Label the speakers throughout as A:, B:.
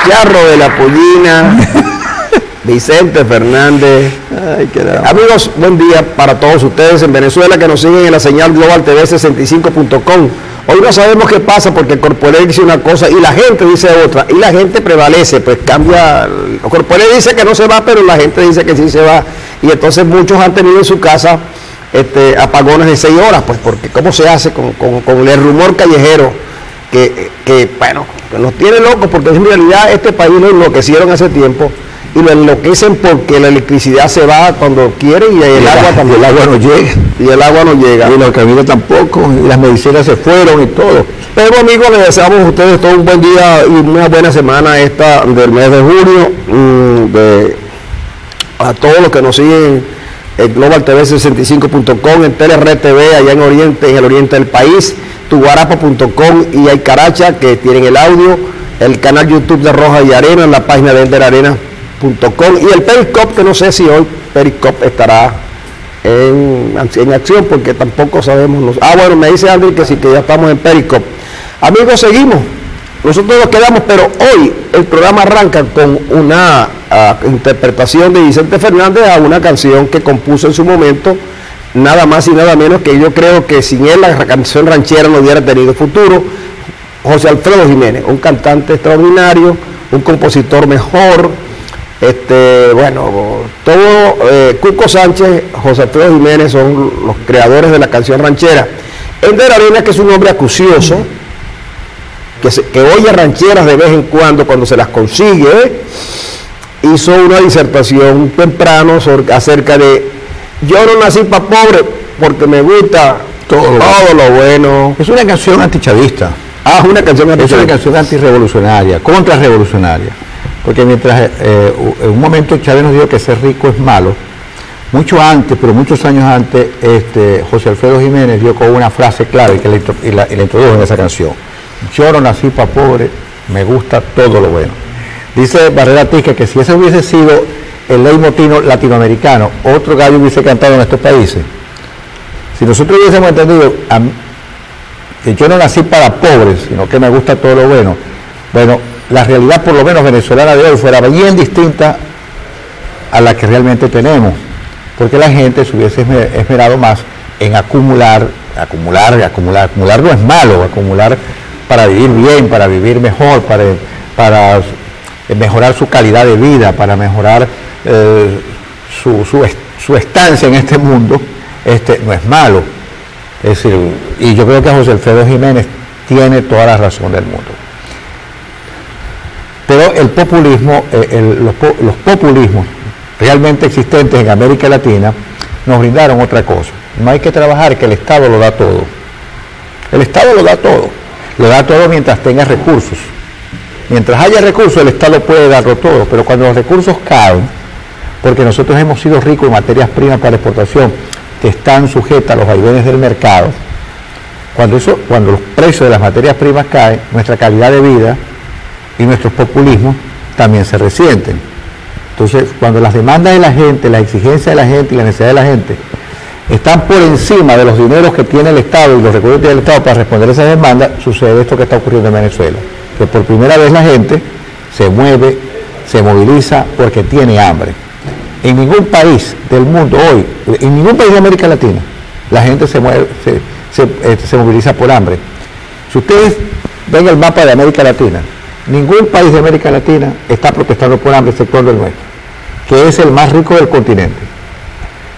A: Charro de la Pollina, Vicente Fernández.
B: Ay,
A: amigos, buen día para todos ustedes en Venezuela que nos siguen en la señal Global TV 65.com. Hoy no sabemos qué pasa porque Corpoelec dice una cosa y la gente dice otra, y la gente prevalece, pues cambia. Corpoelec dice que no se va, pero la gente dice que sí se va, y entonces muchos han tenido en su casa apagones de 6 horas, pues porque cómo se hace con el rumor callejero que bueno, que nos tiene locos, porque en realidad este país lo enloquecieron hace tiempo y lo enloquecen porque la electricidad se va cuando quieren y el agua también.
B: El agua no llega.
A: Y el agua no llega.
B: Y los caminos tampoco, y las medicinas se fueron y todo.
A: Pero amigos, les deseamos a ustedes todo un buen día y una buena semana esta del mes de junio, a todos los que nos siguen en Global TV 65.com, en Telered TV allá en el oriente del país, tuguarapa.com y hay Caracha que tienen el audio, el canal YouTube de Roja y Arena, en la página de enderarena.com y el Periscope, que no sé si hoy Periscope estará en acción porque tampoco sabemos. Bueno, me dice Andrés que sí, que ya estamos en Periscope. Amigos, seguimos. Nosotros nos quedamos, pero hoy el programa arranca con una interpretación de Vicente Fernández a una canción que compuso en su momento, nada más y nada menos que yo creo que sin él la canción ranchera no hubiera tenido futuro. José Alfredo Jiménez, un cantante extraordinario, un compositor mejor, bueno, todo Cuco Sánchez, José Alfredo Jiménez son los creadores de la canción ranchera. Ender Arena, que es un hombre acucioso, que oye rancheras de vez en cuando se las consigue, hizo una disertación temprano acerca de yo no nací para pobre porque me gusta todo lo bueno.
B: Es una canción antichavista.
A: Una canción antichavista.
B: Es una canción antirrevolucionaria, contrarrevolucionaria. Porque mientras en un momento Chávez nos dijo que ser rico es malo, mucho antes, pero muchos años antes, José Alfredo Jiménez dio con una frase clave y la introdujo en esa canción. Yo no nací para pobre, me gusta todo lo bueno. Dice Barrera Tisca que si ese hubiese sido el leitmotiv latinoamericano, otro gallo hubiese cantado en estos países. Si nosotros hubiésemos entendido que yo no nací para pobres, sino que me gusta todo lo bueno, bueno, la realidad por lo menos venezolana de hoy fuera bien distinta a la que realmente tenemos, porque la gente se hubiese esmerado más en acumular no es malo, acumular para vivir bien, para vivir mejor, para mejorar su calidad de vida, para mejorar su estancia en este mundo, no es malo. Es decir, y yo creo que José Alfredo Jiménez tiene toda la razón del mundo. Pero el populismo, los populismos realmente existentes en América Latina nos brindaron otra cosa. No hay que trabajar, que el Estado lo da todo. El Estado lo da todo. Lo da todo mientras tenga recursos. Mientras haya recursos, el Estado puede darlo todo, pero cuando los recursos caen, porque nosotros hemos sido ricos en materias primas para exportación, que están sujetas a los vaivenes del mercado, cuando los precios de las materias primas caen, nuestra calidad de vida y nuestros populismos también se resienten. Entonces, cuando las demandas de la gente, las exigencias de la gente y la necesidad de la gente están por encima de los dineros que tiene el Estado y los recursos del Estado para responder a esas demandas, sucede esto que está ocurriendo en Venezuela, que por primera vez la gente se mueve, se moviliza porque tiene hambre. En ningún país del mundo hoy, en ningún país de América Latina, la gente se mueve, se moviliza por hambre. Si ustedes ven el mapa de América Latina, ningún país de América Latina está protestando por hambre, excepto el nuestro, que es el más rico del continente.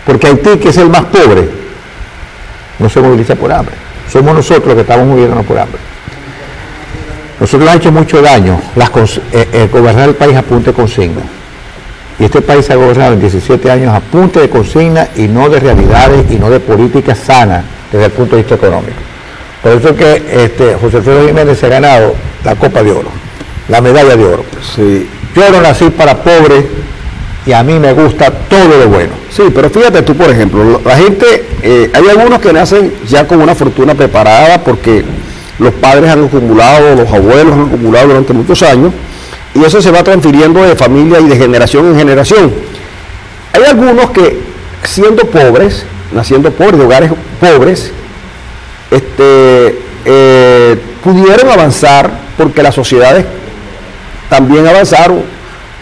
B: Porque Haití, que es el más pobre, no se moviliza por hambre. Somos nosotros los que estamos moviéndonos por hambre. Nosotros nos ha hecho mucho daño gobernar el país a punta de consigna. Y este país se ha gobernado en 17 años a punta de consigna y no de realidades y no de políticas sanas desde el punto de vista económico. Por eso es que José Alfredo Jiménez se ha ganado la Copa de Oro, la medalla de oro.
A: Sí.
B: Yo no nací para pobre y a mí me gusta todo lo bueno.
A: Sí, pero fíjate tú, por ejemplo, la gente, hay algunos que nacen ya con una fortuna preparada porque los padres han acumulado, los abuelos han acumulado durante muchos años, y eso se va transfiriendo de familia y de generación en generación. Hay algunos que, siendo pobres, naciendo pobres, de hogares pobres, pudieron avanzar porque las sociedades también avanzaron,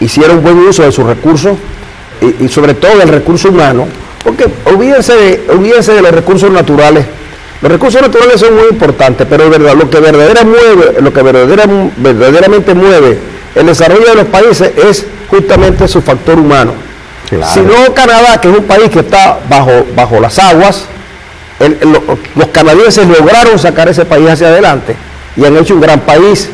A: hicieron buen uso de sus recursos y sobre todo del recurso humano, porque olvídense de los recursos naturales. Los recursos naturales son muy importantes, pero lo que verdaderamente mueve el desarrollo de los países es justamente su factor humano. Claro. Si no, Canadá, que es un país que está bajo las aguas, los canadienses lograron sacar ese país hacia adelante y han hecho un gran país.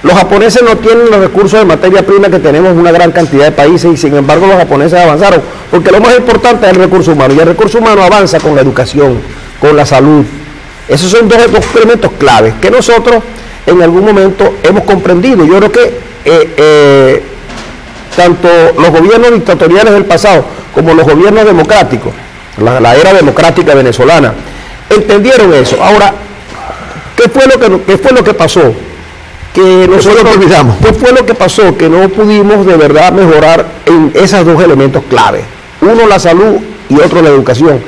A: Los japoneses no tienen los recursos de materia prima que tenemos una gran cantidad de países y sin embargo los japoneses avanzaron, porque lo más importante es el recurso humano y el recurso humano avanza con la educación, con la salud. Esos son dos elementos claves que nosotros en algún momento hemos comprendido. Yo creo que tanto los gobiernos dictatoriales del pasado como los gobiernos democráticos, la era democrática venezolana, entendieron eso. Ahora, ¿qué fue lo que pasó? Que nosotros olvidamos. ¿Qué fue lo que pasó? Que no pudimos de verdad mejorar en esos dos elementos clave. Uno, la salud, y otro, la educación.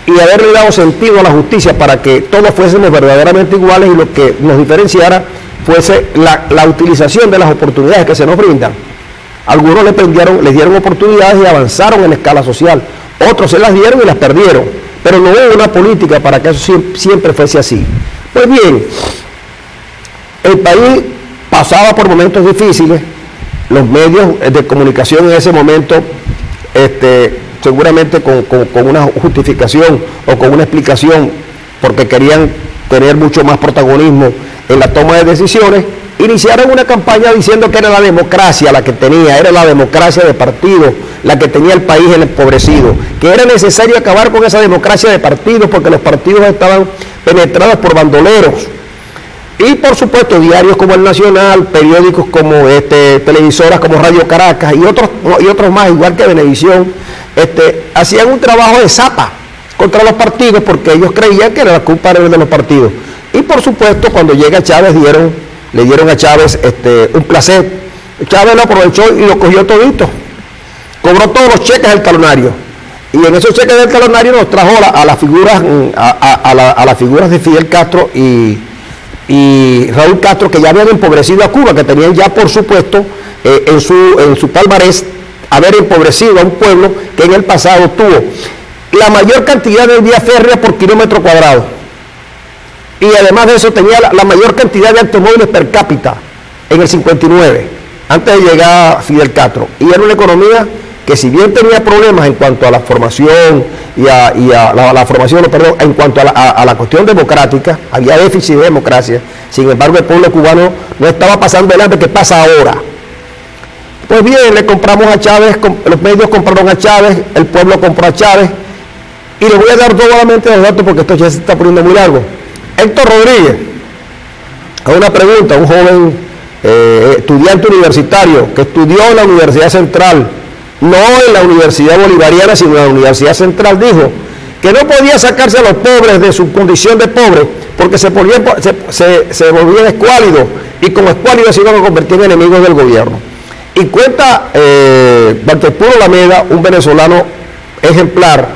A: Y haberle dado sentido a la justicia para que todos fuésemos verdaderamente iguales y lo que nos diferenciara fuese la utilización de las oportunidades que se nos brindan. Algunos les dieron oportunidades y avanzaron en la escala social. Otros se las dieron y las perdieron. Pero no hubo una política para que eso siempre fuese así. Pues bien, el país pasaba por momentos difíciles, los medios de comunicación en ese momento, seguramente con una justificación o con una explicación, porque querían tener mucho más protagonismo en la toma de decisiones, iniciaron una campaña diciendo que era la democracia la que tenía, era la democracia de partidos, la que tenía el país empobrecido, que era necesario acabar con esa democracia de partidos porque los partidos estaban penetrados por bandoleros. Y por supuesto diarios como El Nacional, periódicos como televisoras como Radio Caracas y otros más, igual que Venevisión, hacían un trabajo de zapa contra los partidos porque ellos creían que la culpa era de los partidos. Y por supuesto cuando llega Chávez le dieron a Chávez un placer. Chávez lo aprovechó y lo cogió todito. Cobró todos los cheques del talonario. Y en esos cheques del talonario nos trajo a las figuras de Fidel Castro y Raúl Castro, que ya habían empobrecido a Cuba, que tenían ya por supuesto en su palmarés haber empobrecido a un pueblo que en el pasado tuvo la mayor cantidad de vías férreas por kilómetro cuadrado y además de eso tenía la mayor cantidad de automóviles per cápita en el 59, antes de llegar Fidel Castro, y era una economía que si bien tenía problemas en cuanto a la formación en cuanto a la cuestión democrática, había déficit de democracia, sin embargo el pueblo cubano no estaba pasando el hambre que pasa ahora. Pues bien, le compramos a Chávez, los medios compraron a Chávez, el pueblo compró a Chávez, y le voy a dar nuevamente los datos porque esto ya se está poniendo muy largo. Héctor Rodríguez, a una pregunta, un joven estudiante universitario que estudió en la Universidad Central, no en la Universidad Bolivariana, sino en la Universidad Central, dijo que no podía sacarse a los pobres de su condición de pobre porque se volvían escuálidos y como escuálidos se iban a convertir en enemigos del gobierno. Y cuenta Valtepuro Alameda, un venezolano ejemplar,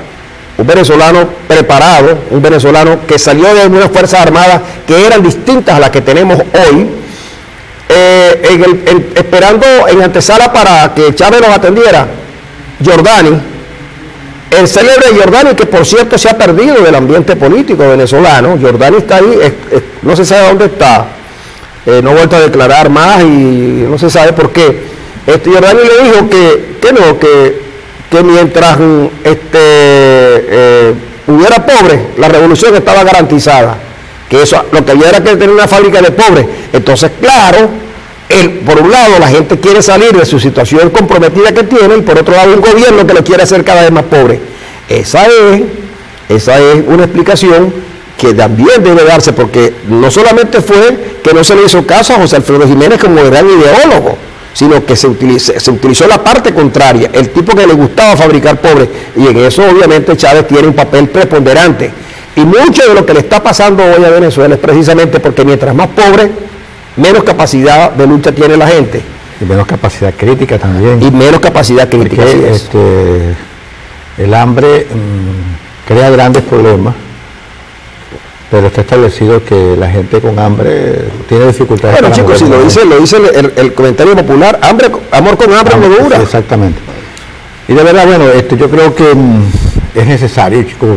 A: un venezolano preparado, un venezolano que salió de unas Fuerzas Armadas que eran distintas a las que tenemos hoy, esperando en antesala para que Chávez los atendiera, Giordani, el célebre Giordani, que por cierto se ha perdido del ambiente político venezolano. Giordani está ahí, no se sabe dónde está, no ha vuelto a declarar más y no se sabe por qué. Giordani le dijo que mientras hubiera pobres, la revolución estaba garantizada, que eso lo que había era que tener una fábrica de pobres. Entonces, claro, por un lado la gente quiere salir de su situación comprometida que tiene y por otro lado un gobierno que lo quiere hacer cada vez más pobre. Esa es una explicación que también debe darse, porque no solamente fue que no se le hizo caso a José Alfredo Jiménez como gran ideólogo, sino que se utilizó la parte contraria, el tipo que le gustaba fabricar pobres, y en eso obviamente Chávez tiene un papel preponderante. Y mucho de lo que le está pasando hoy a Venezuela es precisamente porque mientras más pobre, menos capacidad de lucha tiene la gente.
B: Y menos capacidad crítica también.
A: Y menos capacidad crítica.
B: El hambre crea grandes problemas pero está establecido que la gente con hambre tiene dificultades.
A: Bueno, chicos, si lo dice el comentario popular, amor con hambre no dura.
B: Exactamente. Y de verdad, bueno, yo creo que es necesario, chicos,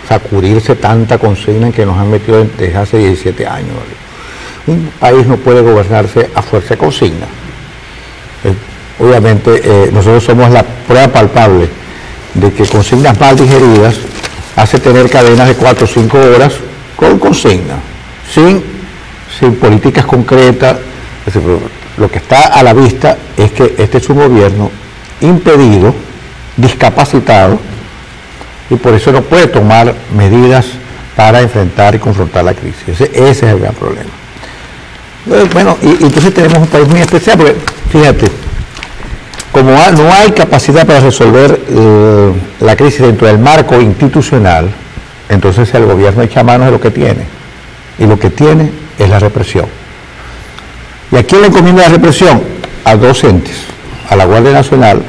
B: sacudirse tanta consigna en que nos han metido desde hace 17 años. ¿Vale? Un país no puede gobernarse a fuerza de consigna. Obviamente, nosotros somos la prueba palpable de que consignas mal digeridas hace tener cadenas de 4 o 5 horas con consigna, sin políticas concretas. Es decir, lo que está a la vista es que este es un gobierno impedido, discapacitado, y por eso no puede tomar medidas para enfrentar y confrontar la crisis. Ese es el gran problema. Bueno, y entonces tenemos un país muy especial, porque fíjate, como no hay capacidad para resolver la crisis dentro del marco institucional, entonces el gobierno echa mano de lo que tiene, y lo que tiene es la represión. ¿Y a quién le encomienda la represión? A dos entes, a la Guardia Nacional,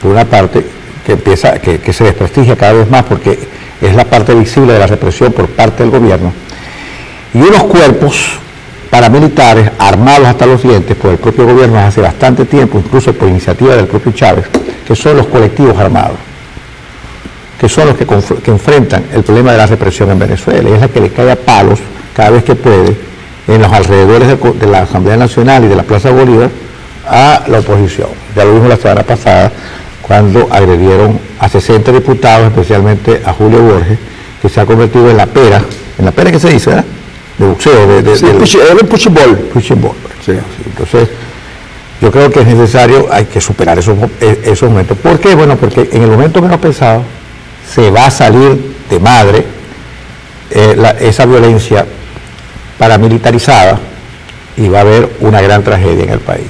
B: por una parte, que se desprestigia cada vez más porque es la parte visible de la represión por parte del gobierno, y unos cuerpos paramilitares armados hasta los dientes por el propio gobierno hace bastante tiempo, incluso por iniciativa del propio Chávez, que son los colectivos armados, que son los que enfrentan el problema de la represión en Venezuela, y es la que le cae a palos cada vez que puede en los alrededores de la Asamblea Nacional y de la Plaza Bolívar a la oposición. Ya lo vimos la semana pasada cuando agredieron a 60 diputados, especialmente a Julio Borges, que se ha convertido en la pera que se dice, ¿verdad?, de boxeo,
A: el pushing ball.
B: Sí. Entonces, yo creo que es necesario, hay que superar esos momentos. ¿Por qué? Bueno, porque en el momento menos pensado se va a salir de madre esa violencia paramilitarizada y va a haber una gran tragedia en el país.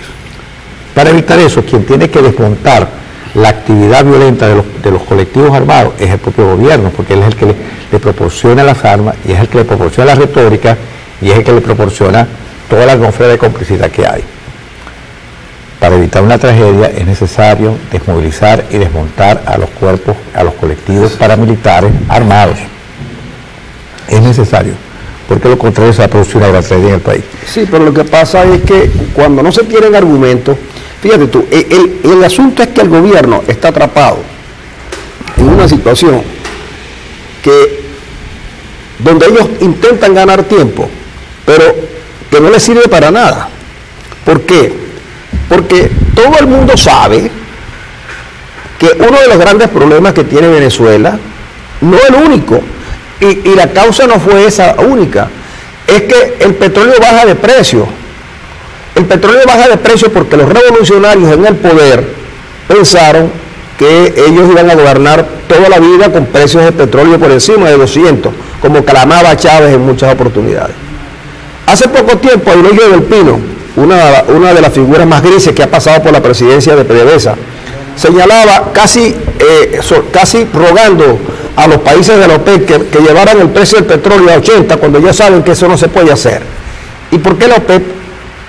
B: Para evitar eso, quien tiene que desmontar la actividad violenta de los colectivos armados es el propio gobierno, porque él es el que le proporciona las armas, y es el que le proporciona la retórica, y es el que le proporciona toda la atmósfera de complicidad que hay. Para evitar una tragedia es necesario desmovilizar y desmontar a los cuerpos, a los colectivos paramilitares armados. Es necesario, porque lo contrario se va a producir una gran tragedia en el país.
A: Sí, pero lo que pasa es que cuando no se tienen argumentos, fíjate tú, el asunto es que el gobierno está atrapado en una situación donde ellos intentan ganar tiempo, pero que no les sirve para nada. ¿Por qué? Porque todo el mundo sabe que uno de los grandes problemas que tiene Venezuela, no el único, y la causa no fue esa única, es que el petróleo baja de precio. El petróleo baja de precio porque los revolucionarios en el poder pensaron que ellos iban a gobernar toda la vida con precios de petróleo por encima de 200, como clamaba Chávez en muchas oportunidades. Hace poco tiempo, Aurelio del Pino, una de las figuras más grises que ha pasado por la presidencia de PDVSA, señalaba casi rogando a los países de la OPEP que llevaran el precio del petróleo a 80 cuando ya saben que eso no se puede hacer. ¿Y por qué la OPEP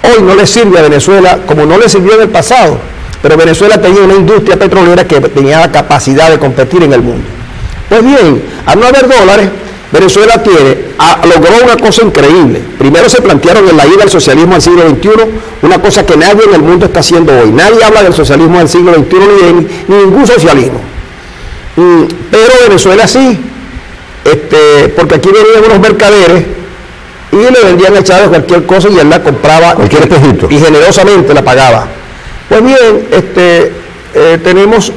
A: hoy no le sirve a Venezuela como no le sirvió en el pasado? Pero Venezuela tenía una industria petrolera que tenía la capacidad de competir en el mundo. Pues bien, al no haber dólares, Venezuela logró una cosa increíble. Primero se plantearon en la ida al socialismo del siglo XXI, una cosa que nadie en el mundo está haciendo hoy. Nadie habla del socialismo del siglo XXI ni de ningún socialismo. Pero Venezuela sí, porque aquí venían unos mercaderes y le vendían a Chávez cualquier cosa y él la compraba y generosamente la pagaba. Pues bien, tenemos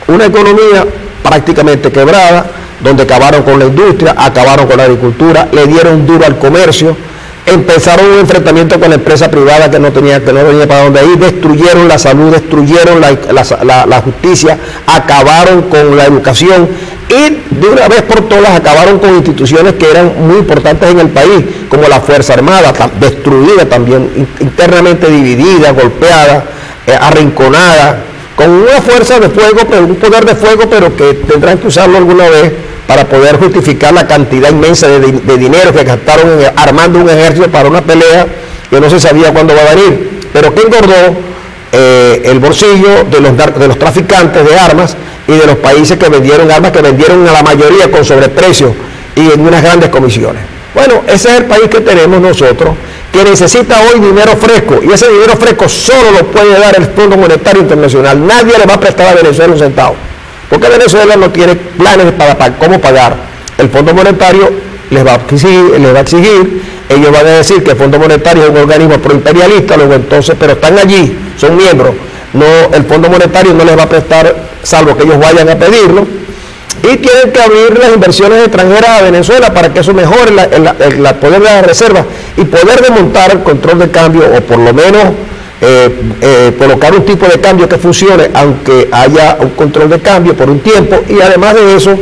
A: una economía prácticamente quebrada, donde acabaron con la industria, acabaron con la agricultura, le dieron duro al comercio, empezaron un enfrentamiento con la empresa privada que no tenía para dónde ir, destruyeron la salud, destruyeron la justicia, acabaron con la educación y de una vez por todas acabaron con instituciones que eran muy importantes en el país, como la Fuerza Armada, destruida también, internamente dividida, golpeada, arrinconada, con una fuerza de fuego, un poder de fuego, pero que tendrán que usarlo alguna vez para poder justificar la cantidad inmensa de dinero que gastaron armando un ejército para una pelea que no se sabía cuándo va a venir, pero que engordó el bolsillo de los traficantes de armas y de los países que vendieron armas, que vendieron a la mayoría con sobreprecio y en unas grandes comisiones. Bueno, ese es el país que tenemos nosotros, que necesita hoy dinero fresco, y ese dinero fresco solo lo puede dar el Fondo Monetario Internacional. Nadie le va a prestar a Venezuela un centavo, porque Venezuela no tiene planes para cómo pagar. El Fondo Monetario les va a exigir, ellos van a decir que el Fondo Monetario es un organismo proimperialista, luego entonces, pero están allí, son miembros, no, el Fondo Monetario no les va a prestar, salvo que ellos vayan a pedirlo, y tienen que abrir las inversiones extranjeras a Venezuela para que eso mejore el poder de las reservas y poder desmontar el control de cambio, o por lo menos colocar un tipo de cambio que funcione, aunque haya un control de cambio por un tiempo, y además de eso,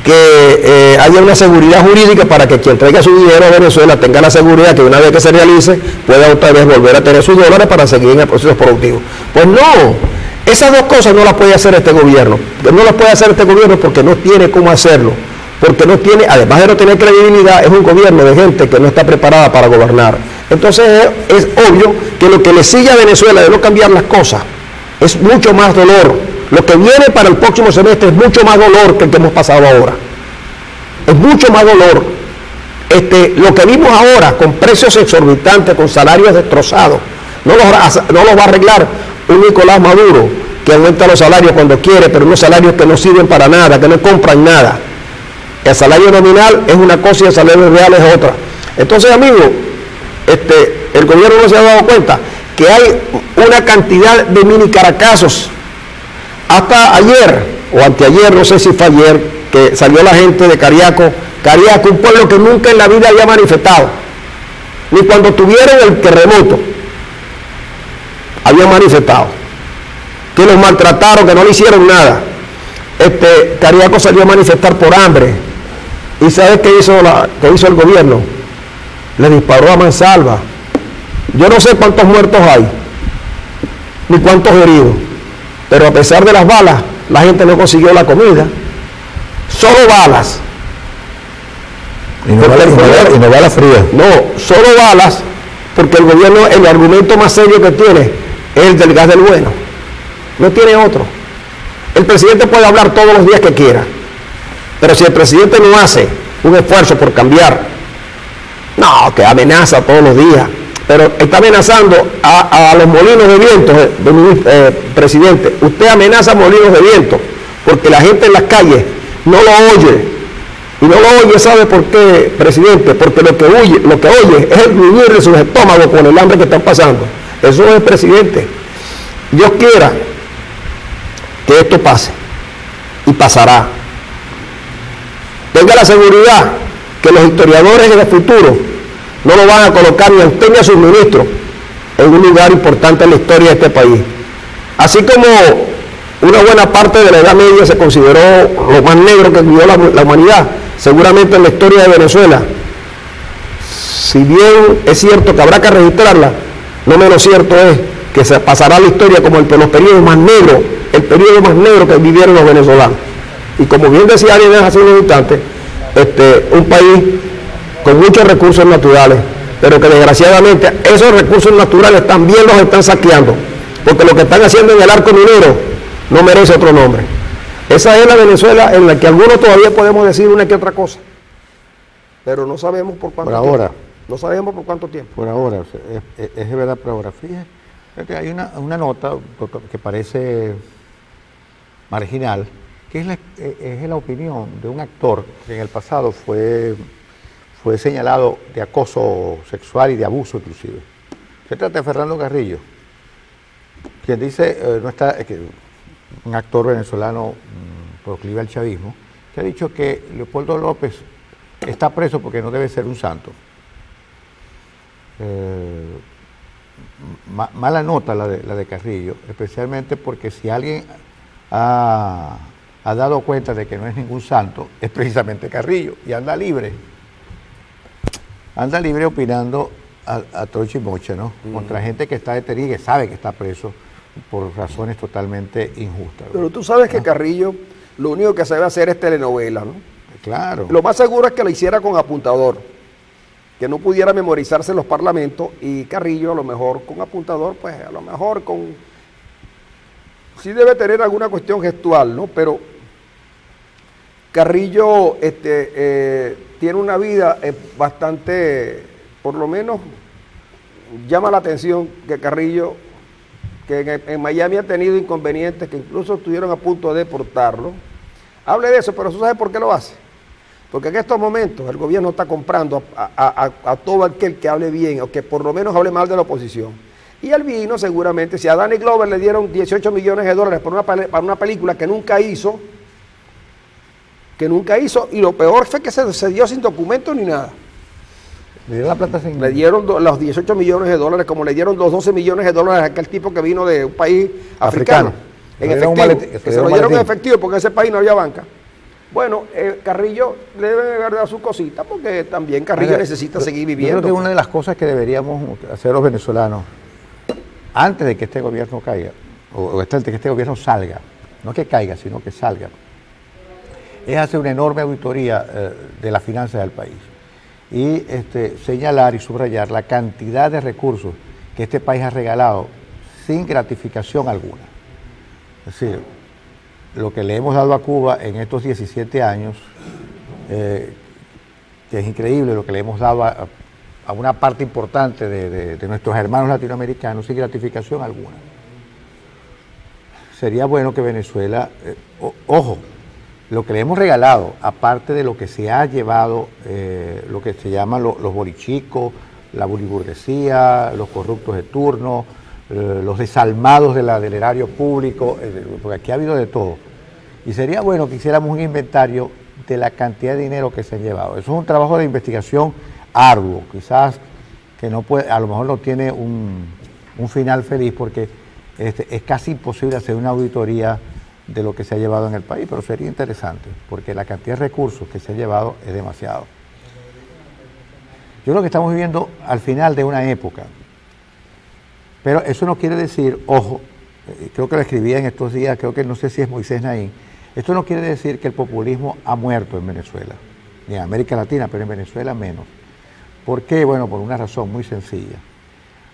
A: que haya una seguridad jurídica para que quien traiga su dinero a Venezuela tenga la seguridad que una vez que se realice pueda otra vez volver a tener sus dólares para seguir en el proceso productivo. Pues no, esas dos cosas no las puede hacer este gobierno. No las puede hacer este gobierno porque no tiene cómo hacerlo, porque no tiene, además de no tener credibilidad, es un gobierno de gente que no está preparada para gobernar. Entonces es obvio que lo que le sigue a Venezuela de no cambiar las cosas es mucho más dolor. Lo que viene para el próximo semestre es mucho más dolor que el que hemos pasado ahora. Es mucho más dolor. Lo que vimos ahora, con precios exorbitantes, con salarios destrozados, no los va a arreglar un Nicolás Maduro, que aumenta los salarios cuando quiere, pero unos salarios que no sirven para nada, que no compran nada. El salario nominal es una cosa y el salario real es otra. Entonces, amigos, el gobierno no se ha dado cuenta que hay una cantidad de mini caracazos. Hasta ayer, o anteayer, no sé si fue ayer, que salió la gente de Cariaco, un pueblo que nunca en la vida había manifestado, ni cuando tuvieron el terremoto, habían manifestado, que los maltrataron, que no le hicieron nada. Cariaco salió a manifestar por hambre, y ¿sabes qué hizo el gobierno? Le disparó a mansalva. Yo no sé cuántos muertos hay, ni cuántos heridos, pero a pesar de las balas, la gente no consiguió la comida. Solo balas.
B: Y no balas frías.
A: No, solo balas, porque el gobierno, el argumento más serio que tiene es el del gas del bueno. No tiene otro. El presidente puede hablar todos los días que quiera, pero si el presidente no hace un esfuerzo por cambiar, no, que amenaza todos los días, pero está amenazando a los molinos de viento, presidente. Usted amenaza molinos de viento porque la gente en las calles no lo oye. Y no lo oye, ¿sabe por qué, presidente? Porque lo que oye es el gruñir de sus estómagos con el hambre que están pasando. Eso es el presidente. Dios quiera que esto pase, y pasará. Tenga la seguridad que los historiadores en el futuro no lo van a colocar ni a usted ni a sus ministros en un lugar importante en la historia de este país. Así como una buena parte de la Edad Media se consideró lo más negro que vivió la humanidad, seguramente en la historia de Venezuela, si bien es cierto que habrá que registrarla, no menos cierto es que se pasará la historia como los periodos más negros, el periodo más negro que vivieron los venezolanos. Y como bien decía alguien hace unos instantes, un país con muchos recursos naturales, pero que desgraciadamente esos recursos naturales también los están saqueando, porque lo que están haciendo en el arco minero no merece otro nombre. Esa es la Venezuela en la que algunos todavía podemos decir una que otra cosa, pero no sabemos por cuánto tiempo.
B: Ahora.
A: No sabemos por cuánto tiempo.
B: Por ahora, es de verdad por ahora. Fíjate, hay una nota que parece marginal, que es la opinión de un actor que en el pasado fue señalado de acoso sexual y de abuso inclusive. Se trata de Fernando Carrillo, quien dice, un actor venezolano proclive al chavismo, que ha dicho que Leopoldo López está preso porque no debe ser un santo. Mala nota la de Carrillo, especialmente porque si alguien ha dado cuenta de que no es ningún santo, es precisamente Carrillo, y anda libre opinando a trocha y mocha, ¿no? Contra gente que está detenida y que sabe que está preso por razones totalmente injustas, ¿no?
A: Pero tú sabes que Carrillo lo único que sabe hacer es telenovela, ¿no?
B: Claro.
A: Lo más seguro es que lo hiciera con apuntador, que no pudiera memorizarse en los parlamentos, y Carrillo a lo mejor con apuntador, pues a lo mejor sí debe tener alguna cuestión gestual, ¿no? Pero Carrillo tiene una vida bastante, por lo menos, llama la atención que Carrillo, que en Miami ha tenido inconvenientes que incluso estuvieron a punto de deportarlo. Hable de eso, pero ¿tú sabes por qué lo hace? Porque en estos momentos el gobierno está comprando a todo aquel que hable bien o que por lo menos hable mal de la oposición. Y él vino seguramente, si a Danny Glover le dieron 18 millones de dólares para una película que nunca hizo, y lo peor fue que se dio sin documentos ni nada.
B: Le dieron la plata sin...
A: Le dieron los 18 millones de dólares, como le dieron los 12 millones de dólares a aquel tipo que vino de un país africano. En efectivo, que se lo dieron en efectivo porque en ese país no había banca. Bueno, Carrillo le debe dar su cosita porque también Carrillo necesita seguir viviendo.
B: Yo creo que una de las cosas que deberíamos hacer los venezolanos, antes de que este gobierno caiga, o antes de que este gobierno salga, no que caiga, sino que salga, es hacer una enorme auditoría de las finanzas del país y señalar y subrayar la cantidad de recursos que este país ha regalado sin gratificación alguna. Es decir, lo que le hemos dado a Cuba en estos 17 años, que es increíble lo que le hemos dado a una parte importante de nuestros hermanos latinoamericanos sin gratificación alguna. Sería bueno que Venezuela, ojo, lo que le hemos regalado, aparte de lo que se ha llevado, lo que se llaman los borichicos, la buriburguesía, los corruptos de turno, los desalmados del erario público, porque aquí ha habido de todo. Y sería bueno que hiciéramos un inventario de la cantidad de dinero que se han llevado. Eso es un trabajo de investigación arduo, quizás que no puede, a lo mejor no tiene un final feliz porque es casi imposible hacer una auditoría de lo que se ha llevado en el país, pero sería interesante, porque la cantidad de recursos que se ha llevado es demasiado. Yo creo que estamos viviendo al final de una época, pero eso no quiere decir, ojo, creo que lo escribía en estos días, creo que no sé si es Moisés Naín, esto no quiere decir que el populismo ha muerto en Venezuela, ni en América Latina, pero en Venezuela menos. ¿Por qué? Bueno, por una razón muy sencilla.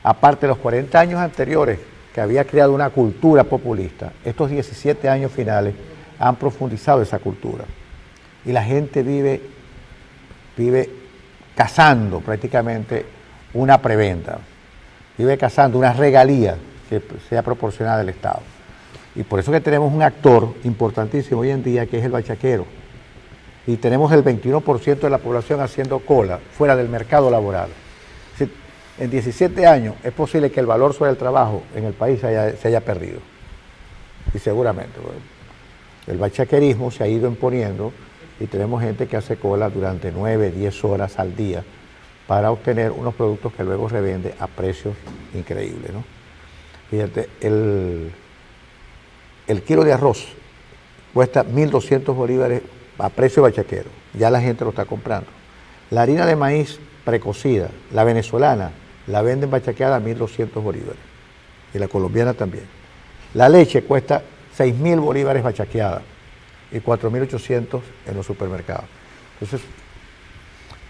B: Aparte de los 40 años anteriores, que había creado una cultura populista, estos 17 años finales han profundizado esa cultura. Y la gente vive cazando prácticamente una prebenda, vive cazando una regalía que sea proporcionada del Estado. Y por eso que tenemos un actor importantísimo hoy en día que es el bachaquero. Y tenemos el 21% de la población haciendo cola fuera del mercado laboral. En 17 años es posible que el valor sobre el trabajo en el país se haya perdido. Y seguramente, bueno, el bachaquerismo se ha ido imponiendo y tenemos gente que hace cola durante 9, 10 horas al día para obtener unos productos que luego revende a precios increíbles, ¿no? Fíjate, el kilo de arroz cuesta 1.200 bolívares a precio bachaquero. Ya la gente lo está comprando. La harina de maíz precocida, la venezolana, la venden bachaqueada a 1.200 bolívares. Y la colombiana también. La leche cuesta 6.000 bolívares bachaqueada y 4.800 en los supermercados. Entonces,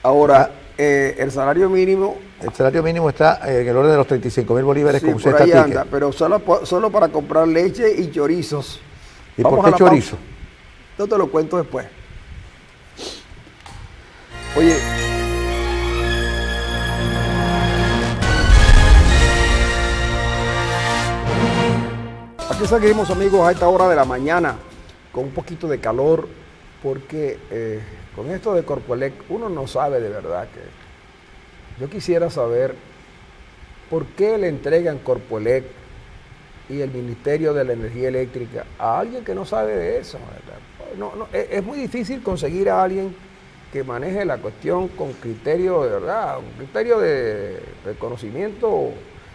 A: ahora, el salario mínimo...
B: El salario mínimo está en el orden de los 35.000 bolívares, sí, como
A: por ahí anda, pero solo para comprar leche y chorizos.
B: ¿Y por qué chorizo?
A: Yo te lo cuento después. Oye... Aquí seguimos, amigos, a esta hora de la mañana con un poquito de calor porque con esto de Corpoelec uno no sabe de verdad que... Yo quisiera saber por qué le entregan Corpoelec y el Ministerio de la Energía Eléctrica a alguien que no sabe de eso. Es muy difícil conseguir a alguien que maneje la cuestión con criterio de verdad, un criterio de conocimiento.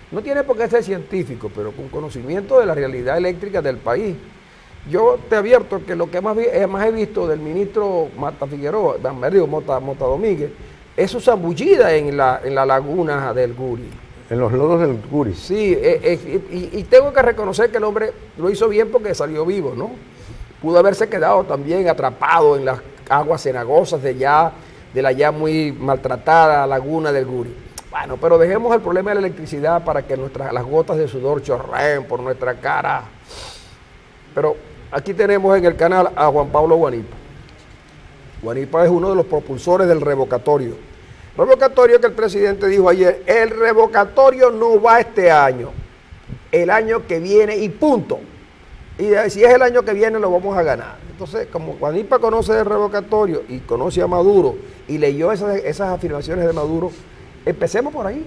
A: No tiene por qué ser científico, pero con conocimiento de la realidad eléctrica del país. Yo te advierto que lo que más he visto del ministro Mata Domínguez es su zambullida en la laguna del Guri.
B: En los lodos del Guri.
A: Sí, y tengo que reconocer que el hombre lo hizo bien porque salió vivo, ¿no? Pudo haberse quedado también atrapado en las aguas cenagosas de la ya muy maltratada laguna del Guri. Bueno, pero dejemos el problema de la electricidad para que las gotas de sudor chorreen por nuestra cara. Pero aquí tenemos en el canal a Juan Pablo Guanipa. Guanipa es uno de los propulsores del revocatorio. Revocatorio que el presidente dijo ayer, el revocatorio no va este año, el año que viene y punto. Y si es el año que viene lo vamos a ganar. Entonces, como Guanipa conoce el revocatorio y conoce a Maduro y leyó esas afirmaciones de Maduro, empecemos por ahí.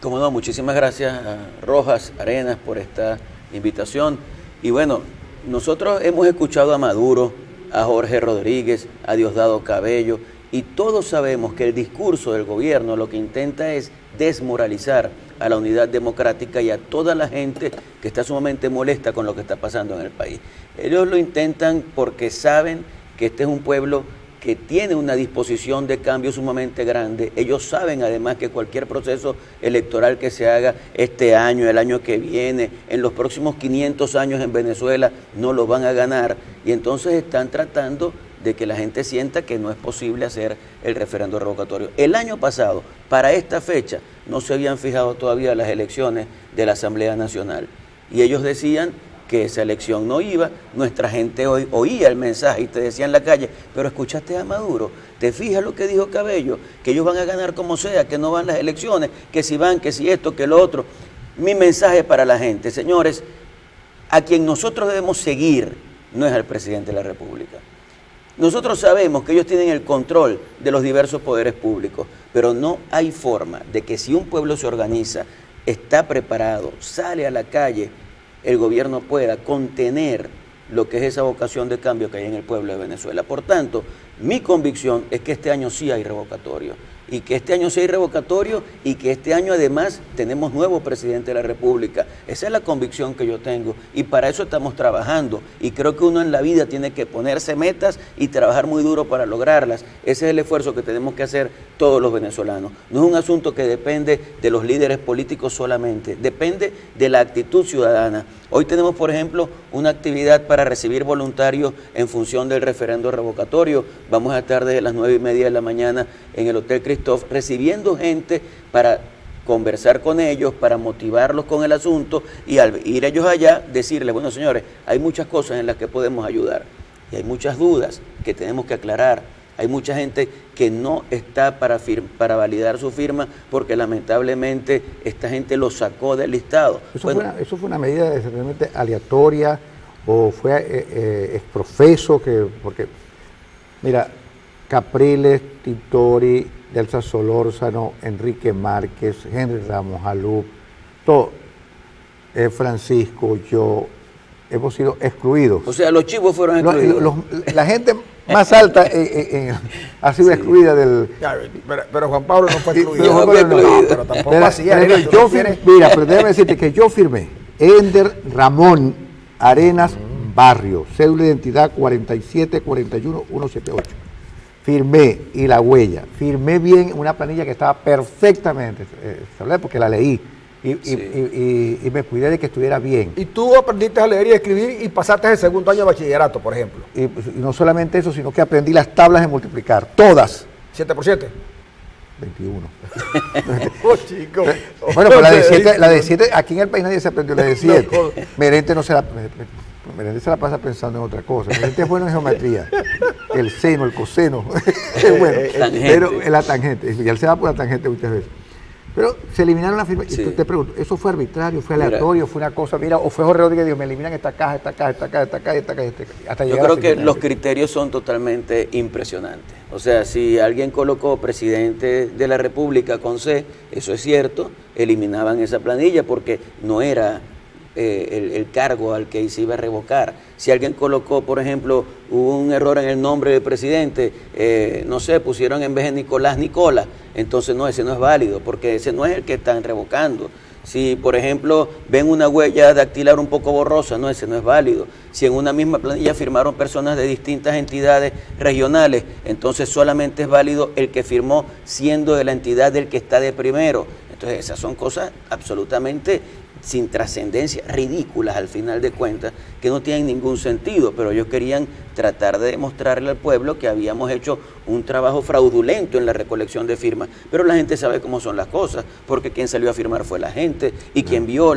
C: Como no, muchísimas gracias a Rojas, Arenas por esta invitación. Y bueno, nosotros hemos escuchado a Maduro, a Jorge Rodríguez, a Diosdado Cabello, y todos sabemos que el discurso del gobierno lo que intenta es desmoralizar a la unidad democrática y a toda la gente que está sumamente molesta con lo que está pasando en el país. Ellos lo intentan porque saben que este es un pueblo que tiene una disposición de cambio sumamente grande. Ellos saben además que cualquier proceso electoral que se haga este año, el año que viene, en los próximos 500 años en Venezuela, no lo van a ganar. Y entonces están tratando de que la gente sienta que no es posible hacer el referendo revocatorio. El año pasado, para esta fecha, no se habían fijado todavía las elecciones de la Asamblea Nacional. Y ellos decían que esa elección no iba, nuestra gente oía el mensaje y te decía en la calle, pero escuchaste a Maduro, te fijas lo que dijo Cabello, que ellos van a ganar como sea, que no van las elecciones, que si van, que si esto, que lo otro. Mi mensaje para la gente, señores, a quien nosotros debemos seguir no es al presidente de la República. Nosotros sabemos que ellos tienen el control de los diversos poderes públicos, pero no hay forma de que si un pueblo se organiza, está preparado, sale a la calle, el gobierno pueda contener lo que es esa vocación de cambio que hay en el pueblo de Venezuela. Por tanto, mi convicción es que este año sí hay revocatorio, y que este año sí hay revocatorio, y que este año además tenemos nuevo presidente de la República. Esa es la convicción que yo tengo, y para eso estamos trabajando, y creo que uno en la vida tiene que ponerse metas y trabajar muy duro para lograrlas. Ese es el esfuerzo que tenemos que hacer todos los venezolanos. No es un asunto que depende de los líderes políticos solamente, depende de la actitud ciudadana. Hoy tenemos, por ejemplo, una actividad para recibir voluntarios en función del referendo revocatorio. Vamos a estar desde las 9:30 de la mañana en el Hotel Christoph recibiendo gente para conversar con ellos, para motivarlos con el asunto y al ir ellos allá decirles, bueno señores, hay muchas cosas en las que podemos ayudar y hay muchas dudas que tenemos que aclarar. Hay mucha gente que no está para validar su firma porque lamentablemente esta gente lo sacó del listado.
B: ¿Eso fue una medida realmente aleatoria o fue exprofeso? Porque, mira, Capriles, Tintori, Delsa Solórzano, Enrique Márquez, Henry Ramos Alup, todo, Francisco, yo, hemos sido excluidos.
C: O sea, los chivos fueron excluidos.
B: La gente más alta ha sido excluida del...
A: Pero Juan Pablo no fue excluido.
B: Pero tampoco así. Mira, pero déjame decirte que yo firmé Ender Ramón Arenas Barrio, cédula de identidad 4741178. Firmé, y la huella, firmé bien una planilla que estaba perfectamente establecida porque la leí. Y me cuidé de que estuviera bien.
A: Y tú aprendiste a leer y a escribir y pasaste el segundo año de bachillerato, por ejemplo.
B: Y no solamente eso, sino que aprendí las tablas de multiplicar, todas.
A: 7 por 7.
B: 21.
A: Oh, chico.
B: Bueno, pues la de 7, aquí en el país nadie se aprendió la de 7. Merente no se la... Merente se la pasa pensando en otra cosa. Merente es bueno en geometría. El seno, el coseno. Bueno, pero la tangente. Y él se va por la tangente muchas veces. Pero se eliminaron las firmas. Sí. Y te pregunto, ¿eso fue arbitrario, fue aleatorio, fue una cosa, mira, o fue Jorge Rodríguez, dijo, me eliminan esta caja, esta caja, esta caja, esta caja, esta caja, hasta
C: yo creo que los criterios son totalmente impresionantes. O sea, si alguien colocó presidente de la República con C, eso es cierto, eliminaban esa planilla porque no era el cargo al que se iba a revocar. Si alguien colocó, por ejemplo, hubo un error en el nombre del presidente, no sé, pusieron en vez de Nicolás, Nicola, entonces no, ese no es válido, porque ese no es el que están revocando. Si, por ejemplo, ven una huella dactilar un poco borrosa, no, ese no es válido. Si en una misma planilla firmaron personas de distintas entidades regionales, entonces solamente es válido el que firmó siendo de la entidad del que está de primero. Entonces esas son cosas absolutamente sin trascendencia, ridículas al final de cuentas, que no tienen ningún sentido, pero ellos querían tratar de demostrarle al pueblo que habíamos hecho un trabajo fraudulento en la recolección de firmas, pero la gente sabe cómo son las cosas, porque quien salió a firmar fue la gente, y quien vio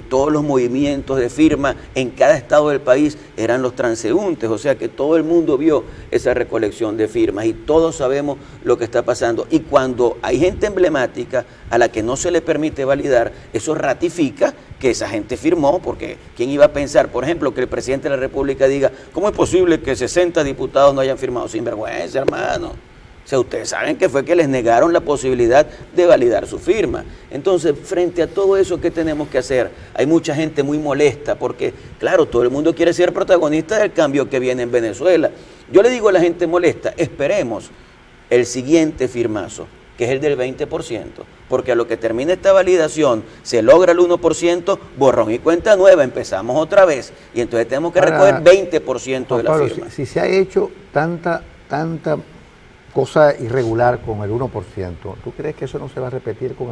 C: todos los movimientos de firma en cada estado del país eran los transeúntes, o sea que todo el mundo vio esa recolección de firmas, y todos sabemos lo que está pasando, y cuando hay gente emblemática a la que no se le permite validar, eso ratifica que esa gente firmó, porque ¿quién iba a pensar, por ejemplo, que el presidente de la República diga, ¿cómo es posible que 60 diputados no hayan firmado? Sin vergüenza, hermano. O sea, ustedes saben que fue que les negaron la posibilidad de validar su firma. Entonces, frente a todo eso, ¿qué tenemos que hacer? Hay mucha gente muy molesta porque, claro, todo el mundo quiere ser protagonista del cambio que viene en Venezuela. Yo le digo a la gente molesta, esperemos el siguiente firmazo, que es el del 20%, porque a lo que termine esta validación, se logra el 1%, borrón y cuenta nueva, empezamos otra vez, y entonces tenemos que recoger 20% de la
B: Pablo,
C: firma.
B: Si se ha hecho tanta cosa irregular con el 1%, ¿tú crees que eso no se va a repetir con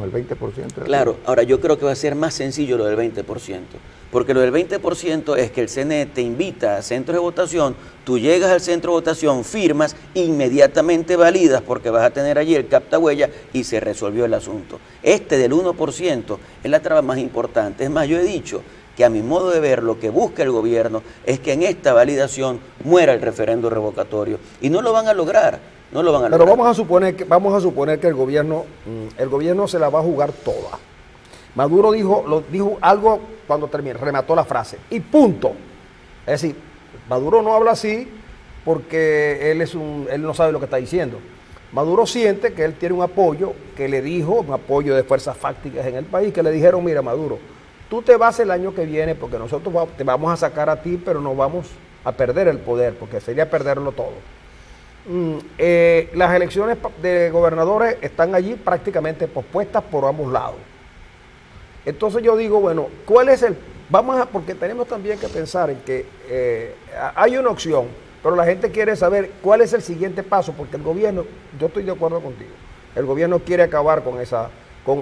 B: el 20%?
C: Claro, ahora yo creo que va a ser más sencillo lo del 20%, porque lo del 20% es que el CNE te invita a centros de votación, tú llegas al centro de votación, firmas, inmediatamente validas porque vas a tener allí el captahuella y se resolvió el asunto. Este del 1% es la traba más importante. Es más, yo he dicho que a mi modo de ver lo que busca el gobierno es que en esta validación muera el referendo revocatorio y no lo van a lograr. No lo van a lograr.
A: Pero vamos a suponer que el gobierno se la va a jugar toda. Maduro dijo algo cuando remató la frase y punto. Es decir, Maduro no habla así porque él no sabe lo que está diciendo. Maduro siente que él tiene un apoyo que le dijo, un apoyo de fuerzas fácticas en el país, que le dijeron, mira Maduro, tú te vas el año que viene porque nosotros te vamos a sacar a ti, pero no vamos a perder el poder, porque sería perderlo todo. Las elecciones de gobernadores están allí prácticamente pospuestas por ambos lados. Entonces yo digo, bueno, ¿cuál es porque tenemos también que pensar en que hay una opción, pero la gente quiere saber cuál es el siguiente paso, porque el gobierno, yo estoy de acuerdo contigo, el gobierno quiere acabar con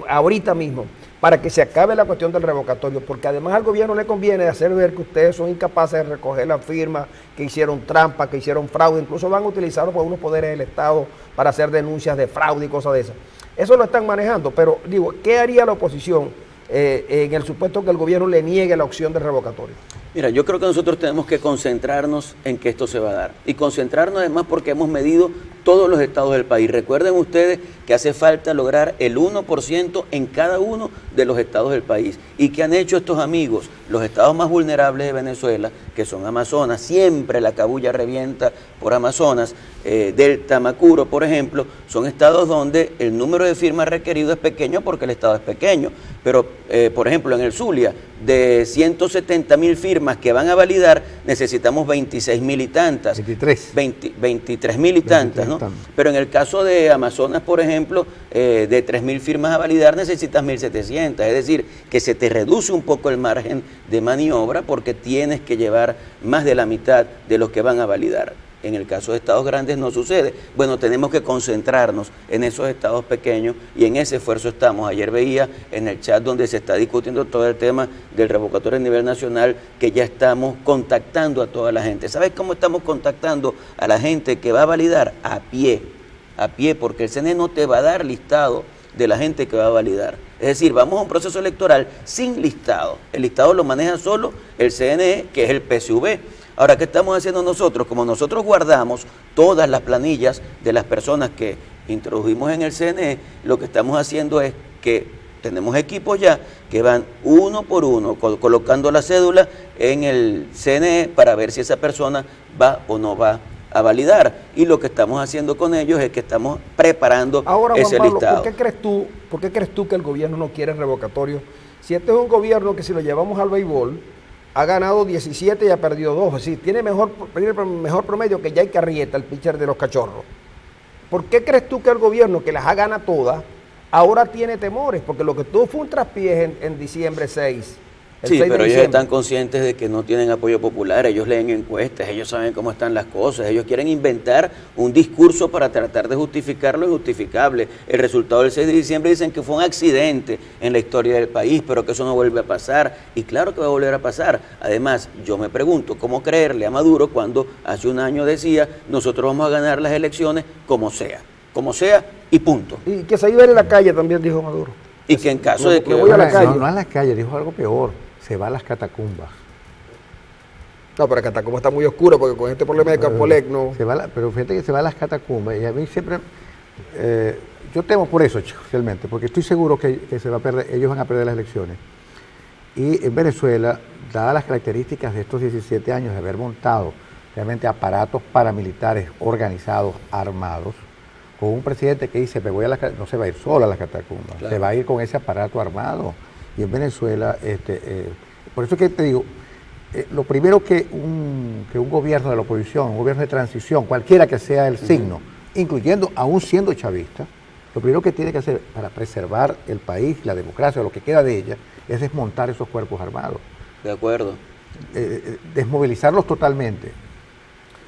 A: ahorita mismo, para que se acabe la cuestión del revocatorio, porque además al gobierno le conviene hacer ver que ustedes son incapaces de recoger las firmas, que hicieron trampa, que hicieron fraude, incluso van a utilizarlo por unos poderes del Estado para hacer denuncias de fraude y cosas de esas. Eso lo están manejando, pero digo, ¿qué haría la oposición en el supuesto que el gobierno le niegue la opción del revocatorio?
C: Mira, yo creo que nosotros tenemos que concentrarnos en que esto se va a dar. Y concentrarnos además porque hemos medido todos los estados del país. Recuerden ustedes que hace falta lograr el 1% en cada uno de los estados del país. ¿Y qué han hecho estos amigos? Los estados más vulnerables de Venezuela, que son Amazonas, siempre la cabulla revienta por Amazonas, Delta, Macuro, por ejemplo, son estados donde el número de firmas requerido es pequeño porque el estado es pequeño. Pero, por ejemplo, en el Zulia, de 170.000 firmas que van a validar, necesitamos 26.000 y tantas. 23.000 y tantas, ¿no? Pero en el caso de Amazonas, por ejemplo, de 3.000 firmas a validar, necesitas 1.700. Es decir, que se te reduce un poco el margen de maniobra porque tienes que llevar más de la mitad de los que van a validar. En el caso de estados grandes no sucede. Bueno, tenemos que concentrarnos en esos estados pequeños y en ese esfuerzo estamos. Ayer veía en el chat donde se está discutiendo todo el tema del revocatorio a nivel nacional que ya estamos contactando a toda la gente. ¿Sabes cómo estamos contactando a la gente que va a validar? A pie, porque el CNE no te va a dar listado de la gente que va a validar. Es decir, vamos a un proceso electoral sin listado. El listado lo maneja solo el CNE, que es el PSV. Ahora, ¿qué estamos haciendo nosotros? Como nosotros guardamos todas las planillas de las personas que introdujimos en el CNE, lo que estamos haciendo es que tenemos equipos ya que van uno por uno colocando la cédula en el CNE para ver si esa persona va o no va a validar. Y lo que estamos haciendo con ellos es que estamos preparando ese listado.
A: ¿Por qué crees tú que el gobierno no quiere revocatorio? Si este es un gobierno que si lo llevamos al béisbol, ha ganado 17 y ha perdido 2. Es decir, tiene mejor promedio que Jay Carrieta, el pitcher de los Cachorros. ¿Por qué crees tú que el gobierno, que las ha ganado todas, ahora tiene temores? Porque lo que tuvo fue un traspiés en diciembre 6 El
C: Sí,
A: 6 de
C: pero ellos
A: diciembre.
C: están conscientes de que no tienen apoyo popular, ellos leen encuestas, ellos saben cómo están las cosas, ellos quieren inventar un discurso para tratar de justificar lo injustificable. El resultado del 6 de diciembre dicen que fue un accidente en la historia del país, pero que eso no vuelve a pasar, y claro que va a volver a pasar. Además, yo me pregunto, ¿cómo creerle a Maduro cuando hace un año decía, nosotros vamos a ganar las elecciones como sea y punto?
A: Y que se iba a ir a la calle también, dijo Maduro.
C: Y que en caso de que...
A: me voy a la calle.
B: No a la calle, dijo algo peor, se va a las catacumbas.
A: No, pero Catacomba está muy oscuro porque con este problema de Campolec no...
B: Pero fíjate que se va a las catacumbas y a mí siempre... yo temo por eso, chicos, realmente, porque estoy seguro que se va a perder, ellos van a perder las elecciones. Y en Venezuela, dadas las características de estos 17 años de haber montado realmente aparatos paramilitares organizados, armados, con un presidente que dice, no se va a ir solo a las catacumbas,
C: Claro.
B: se va a ir con ese aparato armado. Y en Venezuela, por eso es que te digo, lo primero que un gobierno de la oposición, un gobierno de transición, cualquiera que sea el signo, incluyendo aún siendo chavista, lo primero que tiene que hacer para preservar el país, la democracia, lo que queda de ella, es desmontar esos cuerpos armados,
C: De acuerdo.
B: desmovilizarlos totalmente.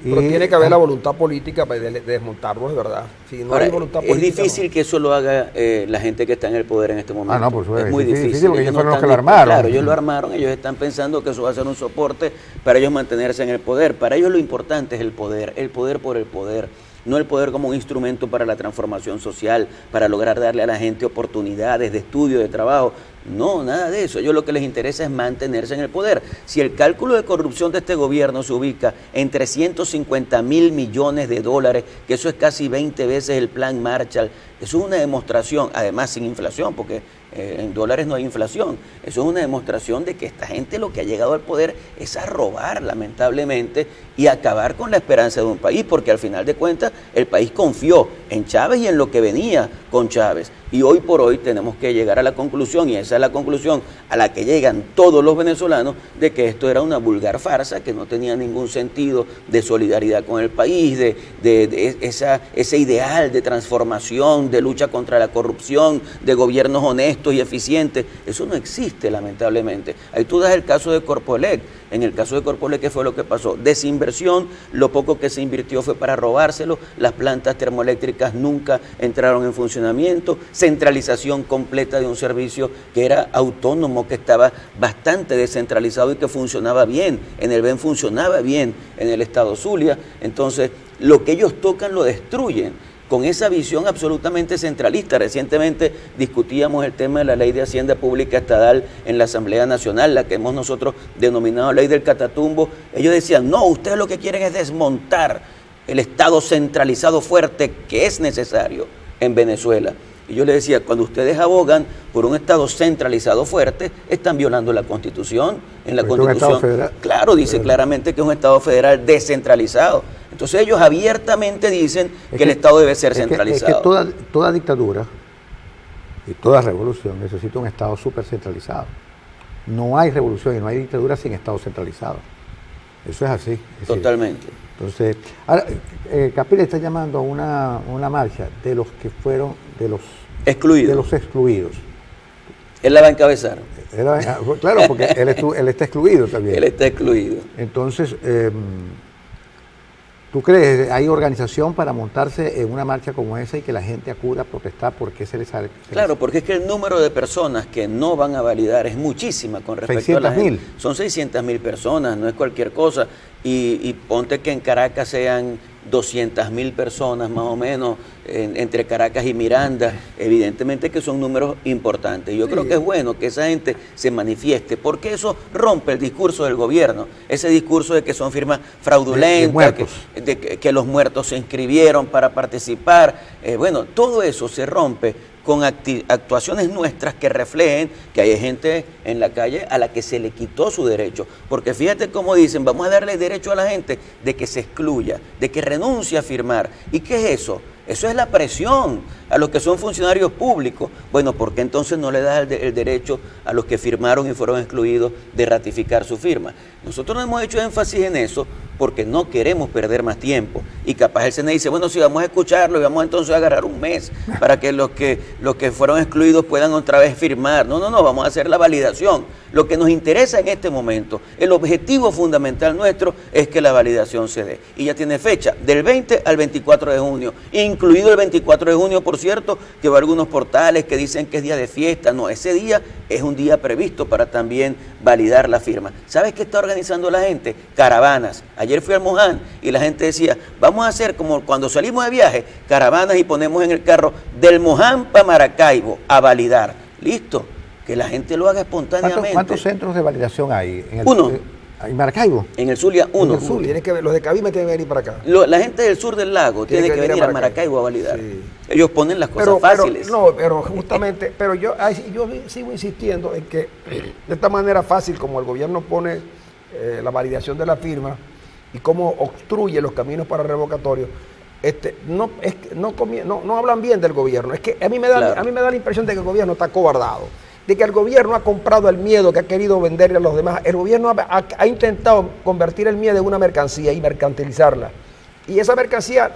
A: Pero tiene que haber la voluntad política para desmontarlos, es verdad. Si no
C: Ahora,
A: hay voluntad
C: es
A: política...
C: difícil
A: no.
C: que eso lo haga la gente que está en el poder en este momento.
B: no, por supuesto,
C: es muy
B: es difícil,
C: difícil.
B: porque ellos fueron los
C: están
B: que lo armaron.
C: Claro, ellos lo armaron, ellos están pensando que eso va a ser un soporte para ellos mantenerse en el poder. Para ellos lo importante es el poder por el poder. No el poder como un instrumento para la transformación social, para lograr darle a la gente oportunidades de estudio, de trabajo. No, nada de eso. A ellos lo que les interesa es mantenerse en el poder. Si el cálculo de corrupción de este gobierno se ubica en 350.000 millones de dólares, que eso es casi 20 veces el plan Marshall, eso es una demostración, además sin inflación, porque en dólares no hay inflación. Eso es una demostración de que esta gente lo que ha llegado al poder es a robar, lamentablemente, y acabar con la esperanza de un país, porque al final de cuentas el país confió en Chávez y en lo que venía con Chávez. Y hoy por hoy tenemos que llegar a la conclusión, y esa es la conclusión a la que llegan todos los venezolanos, de que esto era una vulgar farsa, que no tenía ningún sentido de solidaridad con el país, de ese ideal de transformación, de lucha contra la corrupción, de gobiernos honestos y eficientes. Eso no existe, lamentablemente. Ahí tú das el caso de Corpoelec. En el caso de Corpoelec, ¿qué fue lo que pasó? Desinversión, lo poco que se invirtió fue para robárselo, las plantas termoeléctricas nunca entraron en funcionamiento, centralización completa de un servicio que era autónomo, que estaba bastante descentralizado y que funcionaba bien. En el BEN funcionaba bien, en el Estado Zulia. Entonces, lo que ellos tocan lo destruyen, con esa visión absolutamente centralista. Recientemente discutíamos el tema de la Ley de Hacienda Pública Estatal en la Asamblea Nacional, la que hemos nosotros denominado Ley del Catatumbo. Ellos decían, no, ustedes lo que quieren es desmontar el Estado centralizado fuerte que es necesario en Venezuela. Y yo les decía, cuando ustedes abogan por un Estado centralizado fuerte, están violando la Constitución. En la Constitución, claro, dice claramente que es un Estado federal descentralizado. Entonces ellos abiertamente dicen que el Estado debe ser centralizado.
B: Es que toda dictadura y toda revolución necesita un Estado súper centralizado. No hay revolución y no hay dictadura sin Estado centralizado. Eso es así.
C: Totalmente.
B: Entonces, ahora, Capriles está llamando a una marcha de los que fueron, de los excluidos.
C: Él la va a encabezar.
B: Claro, porque él está excluido también.
C: Él está excluido.
B: Entonces, ¿tú crees hay organización para montarse en una marcha como esa y que la gente acuda a protestar porque se les sale?
C: Claro, porque es que el número de personas que no van a validar es muchísima con respecto a la gente.
B: 600.000.
C: Son 600.000 personas, no es cualquier cosa. Y ponte que en Caracas sean 200.000 personas más o menos, entre Caracas y Miranda, evidentemente que son números importantes. Yo creo que es bueno que esa gente se manifieste, porque eso rompe el discurso del gobierno, ese discurso de que son firmas fraudulentas, que los muertos se inscribieron para participar. Bueno, todo eso se rompe con actuaciones nuestras que reflejen que hay gente en la calle a la que se le quitó su derecho. Porque fíjate cómo dicen, vamos a darle derecho a la gente de que se excluya, de que renuncie a firmar. ¿Y qué es eso? Eso es la presión a los que son funcionarios públicos. Bueno, ¿por qué entonces no le das el derecho a los que firmaron y fueron excluidos de ratificar su firma? Nosotros no hemos hecho énfasis en eso porque no queremos perder más tiempo. Y capaz el CNE dice, bueno, si vamos a escucharlo y vamos entonces a agarrar un mes para que los que fueron excluidos puedan otra vez firmar. No, vamos a hacer la validación. Lo que nos interesa en este momento, el objetivo fundamental nuestro es que la validación se dé. Y ya tiene fecha, del 20 al 24 de junio, incluido el 24 de junio, por cierto, que va a algunos portales que dicen que es día de fiesta. No, ese día es un día previsto para también validar la firma. ¿Sabes qué está organizando la gente? Caravanas. Ayer fui al Moján y la gente decía, vamos a hacer como cuando salimos de viaje, caravanas y ponemos en el carro del Moján para Maracaibo a validar. Listo. Que la gente lo haga espontáneamente.
B: ¿Cuántos centros de validación hay?
C: Uno.
B: ¿En Maracaibo?
C: En el Zulia, uno.
A: En el sur, tienes que ver, los de Cabima tienen que venir para acá.
C: La gente del sur del lago tiene que venir a Maracaibo a validar. Sí. Ellos ponen las cosas fáciles.
A: Pero justamente, yo sigo insistiendo en que de esta manera fácil como el gobierno pone la validación de la firma y cómo obstruye los caminos para revocatorio, no hablan bien del gobierno. Es que a mí me da la impresión de que el gobierno está cobardado, de que el gobierno ha comprado el miedo que ha querido venderle a los demás. El gobierno ha intentado convertir el miedo en una mercancía y mercantilizarla. Y esa mercancía,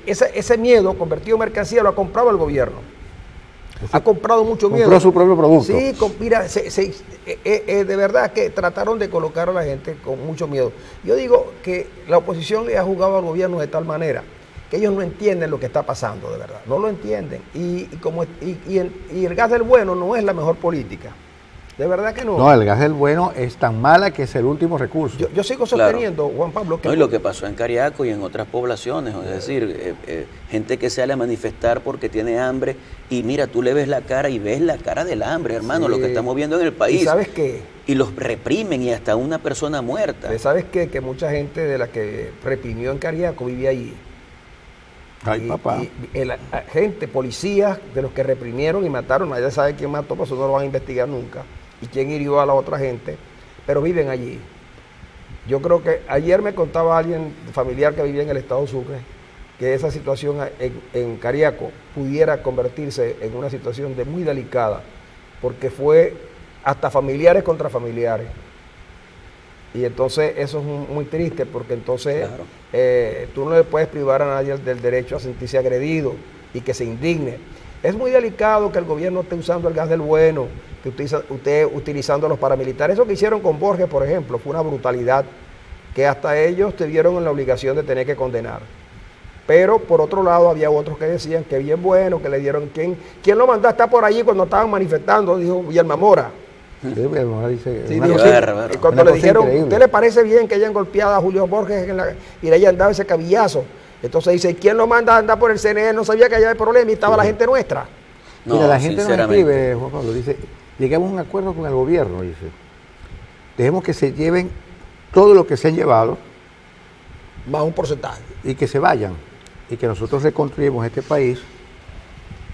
A: ese miedo convertido en mercancía lo ha comprado el gobierno. Ha comprado mucho miedo.
B: Compró su propio producto.
A: Sí, mira, de verdad que trataron de colocar a la gente con mucho miedo. Yo digo que la oposición le ha jugado al gobierno de tal manera que ellos no entienden lo que está pasando, de verdad. No lo entienden. Y el gas del bueno no es la mejor política. De verdad que no.
B: No, el gas del bueno es tan mala que es el último recurso.
A: Yo sigo sosteniendo, claro, Juan Pablo, que...
C: No, y lo que pasó en Cariaco y en otras poblaciones, es decir, gente que sale a manifestar porque tiene hambre y mira, tú le ves la cara y ves la cara del hambre, hermano, sí, lo que estamos viendo en el país.
A: ¿Y sabes qué?
C: Y los reprimen y hasta una persona muerta.
A: ¿Sabes qué? Que mucha gente de la que reprimió en Cariaco vivía allí.
B: Ay, papá.
A: Gente, policías de los que reprimieron y mataron, nadie sabe quién mató, por eso no lo van a investigar nunca. Y quién hirió a la otra gente, pero viven allí. Yo creo que ayer me contaba alguien familiar que vivía en el estado Sucre, que esa situación en Cariaco pudiera convertirse en una situación muy delicada, porque fue hasta familiares contra familiares. Y entonces eso es muy triste, porque entonces claro, tú no le puedes privar a nadie del derecho a sentirse agredido y que se indigne. Es muy delicado que el gobierno esté usando el gas del bueno, que usted utilizando a los paramilitares. Eso que hicieron con Borges, por ejemplo, fue una brutalidad que hasta ellos te vieron en la obligación de tener que condenar. Pero por otro lado había otros que decían que bien bueno, que le dieron... ¿Quién lo mandó a estar por allí cuando estaban manifestando? Dijo Guillermo Mora.
B: Sí, dice,
A: sí, dijo, sí, cuando le dijeron, increíble. ¿Usted le parece bien que hayan golpeado a Julio Borges y le hayan dado ese cabillazo? Entonces dice, ¿quién lo manda a andar por el CNE? No sabía que había problema y estaba la gente nuestra.
B: No, mira, la gente nos escribe, Juan Pablo, dice, llegamos a un acuerdo con el gobierno, dice, dejemos que se lleven todo lo que se han llevado.
A: Más un porcentaje.
B: Y que se vayan, y que nosotros reconstruimos este país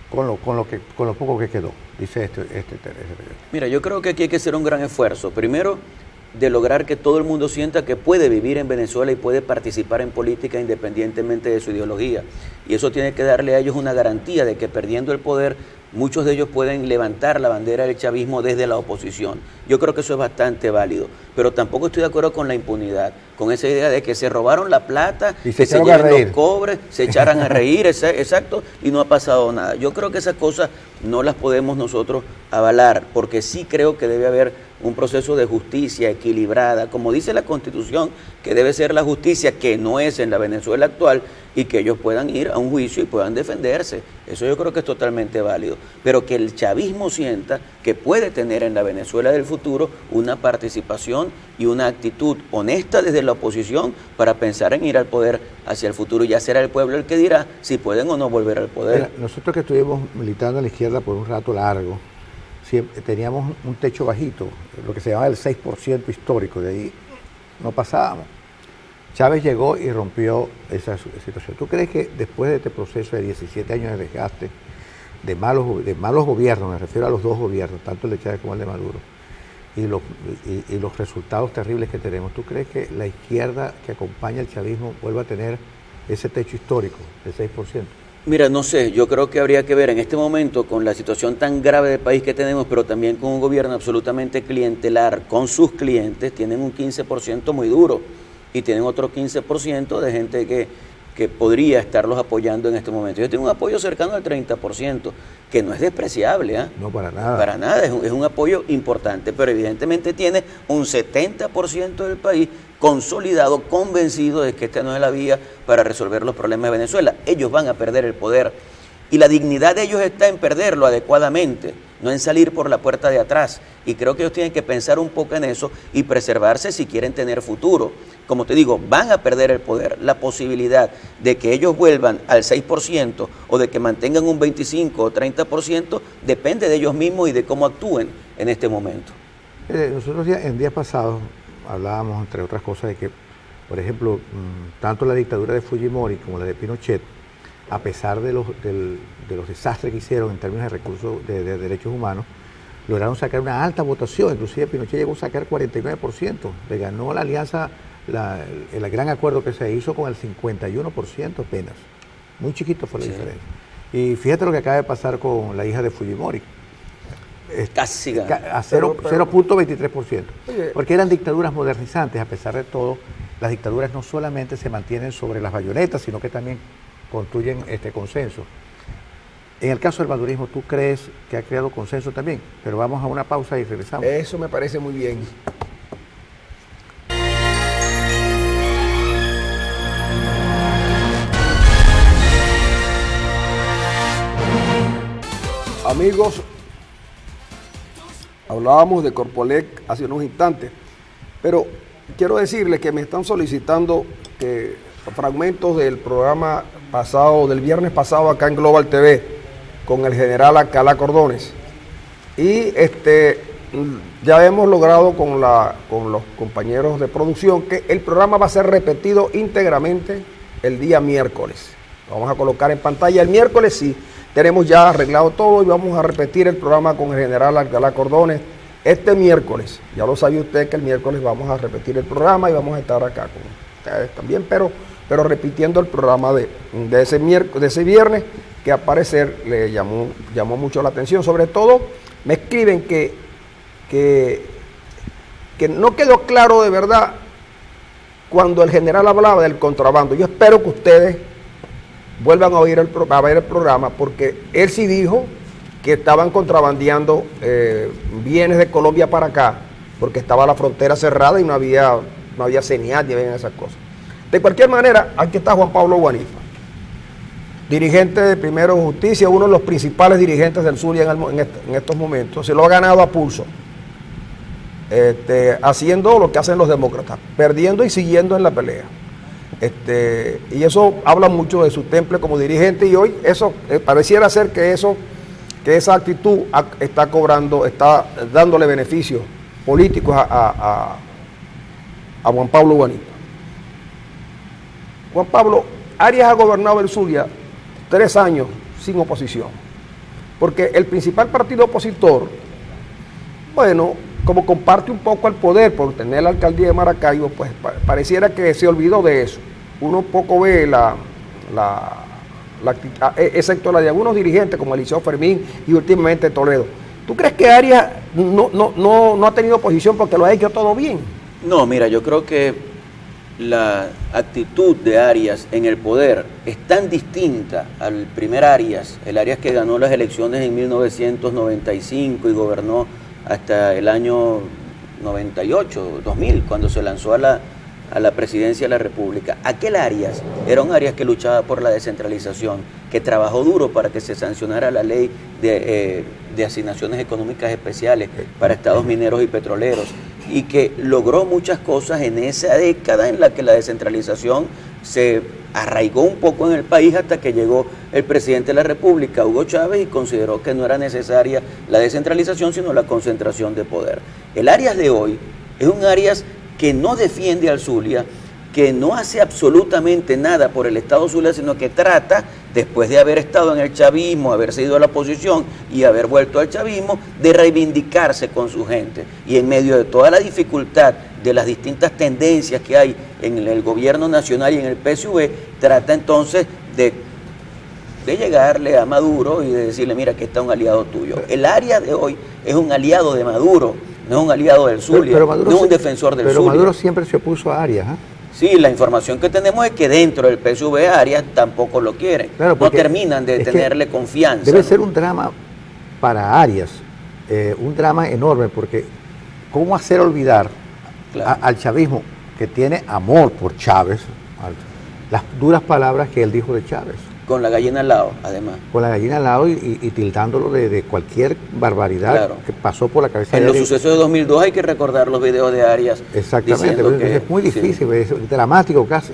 B: con lo poco que quedó, dice este.
C: Mira, yo creo que aquí hay que hacer un gran esfuerzo. Primero, de lograr que todo el mundo sienta que puede vivir en Venezuela y puede participar en política independientemente de su ideología. Y eso tiene que darle a ellos una garantía de que perdiendo el poder, muchos de ellos pueden levantar la bandera del chavismo desde la oposición. Yo creo que eso es bastante válido, pero tampoco estoy de acuerdo con la impunidad, con esa idea de que se robaron la plata,
B: y
C: que se lleven los cobres, se echaran a reír, exacto, y no ha pasado nada. Yo creo que esas cosas no las podemos nosotros avalar, porque sí creo que debe haber un proceso de justicia equilibrada, como dice la Constitución, que debe ser la justicia que no es en la Venezuela actual, y que ellos puedan ir a un juicio y puedan defenderse. Eso yo creo que es totalmente válido. Pero que el chavismo sienta que puede tener en la Venezuela del futuro una participación y una actitud honesta desde la oposición para pensar en ir al poder hacia el futuro. Y ya será el pueblo el que dirá si pueden o no volver al poder.
B: Mira, nosotros que estuvimos militando a la izquierda por un rato largo, siempre teníamos un techo bajito, lo que se llamaba el 6% histórico, de ahí no pasábamos. Chávez llegó y rompió esa situación. ¿Tú crees que después de este proceso de 17 años de desgaste, de malos gobiernos, me refiero a los dos gobiernos, tanto el de Chávez como el de Maduro, y los resultados terribles que tenemos, ¿tú crees que la izquierda que acompaña al chavismo vuelva a tener ese techo histórico del 6%?
C: Mira, no sé, yo creo que habría que ver en este momento con la situación tan grave del país que tenemos, pero también con un gobierno absolutamente clientelar, con sus clientes, tienen un 15% muy duro. y tienen otro 15% de gente que podría estarlos apoyando en este momento. Ellos tienen un apoyo cercano al 30%, que no es despreciable.
B: No, para nada.
C: Para nada, es un apoyo importante, pero evidentemente tiene un 70% del país consolidado, convencido de que esta no es la vía para resolver los problemas de Venezuela. Ellos van a perder el poder y la dignidad de ellos está en perderlo adecuadamente, no en salir por la puerta de atrás. Y creo que ellos tienen que pensar un poco en eso y preservarse si quieren tener futuro. Como te digo, van a perder el poder. La posibilidad de que ellos vuelvan al 6% o de que mantengan un 25 o 30% depende de ellos mismos y de cómo actúen en este momento.
B: Nosotros en días pasados hablábamos, entre otras cosas, de que, por ejemplo, tanto la dictadura de Fujimori como la de Pinochet, a pesar de los desastres que hicieron en términos de recursos de derechos humanos, lograron sacar una alta votación. Inclusive Pinochet llegó a sacar 49%, le ganó la alianza, el gran acuerdo que se hizo con el 51% apenas. Muy chiquito fue la diferencia. Y fíjate lo que acaba de pasar con la hija de Fujimori.
C: Casi
B: a 0.23%. Porque eran dictaduras modernizantes. A pesar de todo, las dictaduras no solamente se mantienen sobre las bayonetas, sino que también construyen este consenso. En el caso del madurismo, ¿tú crees que ha creado consenso también? Pero vamos a una pausa y regresamos.
A: Eso me parece muy bien. Amigos, hablábamos de Corpolec hace unos instantes, pero quiero decirles que me están solicitando que fragmentos del programa pasado, del viernes pasado acá en Global TV, con el general Alcalá Cordones. Y ya hemos logrado con los compañeros de producción que el programa va a ser repetido íntegramente el día miércoles. Lo vamos a colocar en pantalla el miércoles, sí. Tenemos ya arreglado todo y vamos a repetir el programa con el general Alcalá Cordones este miércoles. Ya lo sabe usted que el miércoles vamos a repetir el programa y vamos a estar acá con ustedes también, pero repitiendo el programa de ese viernes, que al parecer le llamó mucho la atención. Sobre todo me escriben que no quedó claro de verdad cuando el general hablaba del contrabando. Yo espero que ustedes vuelvan a ver el programa, porque él sí dijo que estaban contrabandeando bienes de Colombia para acá, porque estaba la frontera cerrada y no había señal ni ven esas cosas. De cualquier manera, aquí está Juan Pablo Guanipa, dirigente de Primero Justicia, uno de los principales dirigentes del Zulia en estos momentos. Se lo ha ganado a pulso, haciendo lo que hacen los demócratas, perdiendo y siguiendo en la pelea. Y eso habla mucho de su temple como dirigente, y hoy eso pareciera ser que esa actitud está dándole beneficios políticos a Juan Pablo Guanipa. Juan Pablo, Arias ha gobernado el Zulia 3 años sin oposición, porque el principal partido opositor, bueno, como comparte un poco el poder por tener la alcaldía de Maracaibo, pues pareciera que se olvidó de eso. Uno un poco ve excepto la de algunos dirigentes como Eliseo Fermín y últimamente Toledo. ¿Tú crees que Arias no ha tenido oposición porque lo ha hecho todo bien?
C: No, mira, yo creo que la actitud de Arias en el poder es tan distinta al primer Arias, el Arias que ganó las elecciones en 1995 y gobernó hasta el año 98, 2000, cuando se lanzó a la presidencia de la República. Aquel Arias era un Arias que luchaba por la descentralización, que trabajó duro para que se sancionara la ley de asignaciones económicas especiales para estados mineros y petroleros, y que logró muchas cosas en esa década en la que la descentralización se arraigó un poco en el país, hasta que llegó el presidente de la República, Hugo Chávez, y consideró que no era necesaria la descentralización, sino la concentración de poder. El Arias de hoy es un Arias que no defiende al Zulia, que no hace absolutamente nada por el Estado Zulia, sino que trata, después de haber estado en el chavismo, haberse ido a la oposición y haber vuelto al chavismo, de reivindicarse con su gente. Y en medio de toda la dificultad de las distintas tendencias que hay en el gobierno nacional y en el PSV, trata entonces de llegarle a Maduro y de decirle: mira, que está un aliado tuyo. El Arias de hoy es un aliado de Maduro, no es un aliado del Zulia, no es un defensor del Zulia.
B: Pero Maduro siempre se opuso a Arias, ¿eh?
C: Sí, la información que tenemos es que dentro del PSV Arias tampoco lo quieren.
B: Claro,
C: no terminan de tenerle confianza.
B: Debe ser un drama para Arias, un drama enorme, porque ¿cómo hacer olvidar al chavismo, que tiene amor por Chávez, las duras palabras que él dijo de Chávez?
C: Con la gallina al lado, además.
B: Con la gallina al lado y tildándolo de cualquier barbaridad que pasó por la cabeza de
C: él. En los
B: Arias.
C: sucesos de 2002 hay que recordar los videos de Arias.
B: Exactamente, que, es muy difícil, sí. Es dramático casi.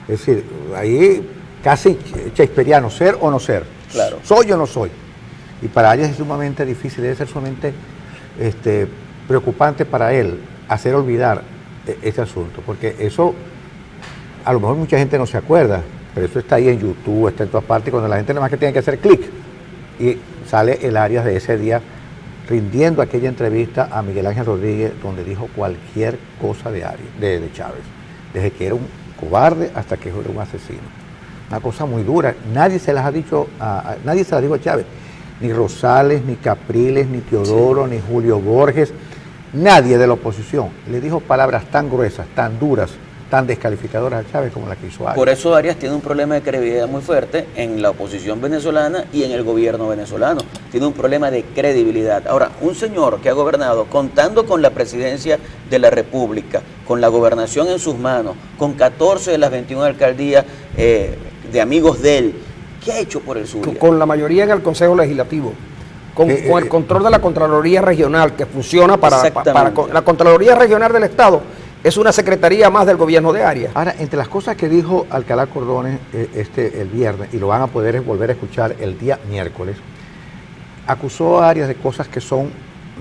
B: Es decir, ahí casi shakespeariano, ser o no ser.
C: Claro.
B: Soy o no soy. Y para Arias es sumamente difícil, debe ser sumamente preocupante para él hacer olvidar ese asunto, porque eso a lo mejor mucha gente no se acuerda, pero eso está ahí en YouTube, está en todas partes, cuando la gente nada más que tiene que hacer clic y sale el Arias de ese día rindiendo aquella entrevista a Miguel Ángel Rodríguez, donde dijo cualquier cosa de Arias, de Chávez, desde que era un cobarde hasta que era un asesino. Una cosa muy dura. Nadie se las ha dicho nadie se las dijo a Chávez, ni Rosales, ni Capriles, ni Teodoro, ni Julio Borges, nadie de la oposición le dijo palabras tan gruesas, tan duras, tan descalificadoras a Chávez como la que hizo Arias.
C: Por eso Arias tiene un problema de credibilidad muy fuerte en la oposición venezolana y en el gobierno venezolano. Tiene un problema de credibilidad. Ahora, un señor que ha gobernado contando con la presidencia de la República, con la gobernación en sus manos, con 14 de las 21 alcaldías de amigos de él, ¿qué ha hecho por el Zulia?
A: Con la mayoría en el Consejo Legislativo. Con el control de la Contraloría Regional, que funciona para la Contraloría Regional del Estado. Es una secretaría más del gobierno de Arias.
B: Ahora, entre las cosas que dijo Alcalá Cordones el viernes, y lo van a poder volver a escuchar el día miércoles, acusó a Arias de cosas que son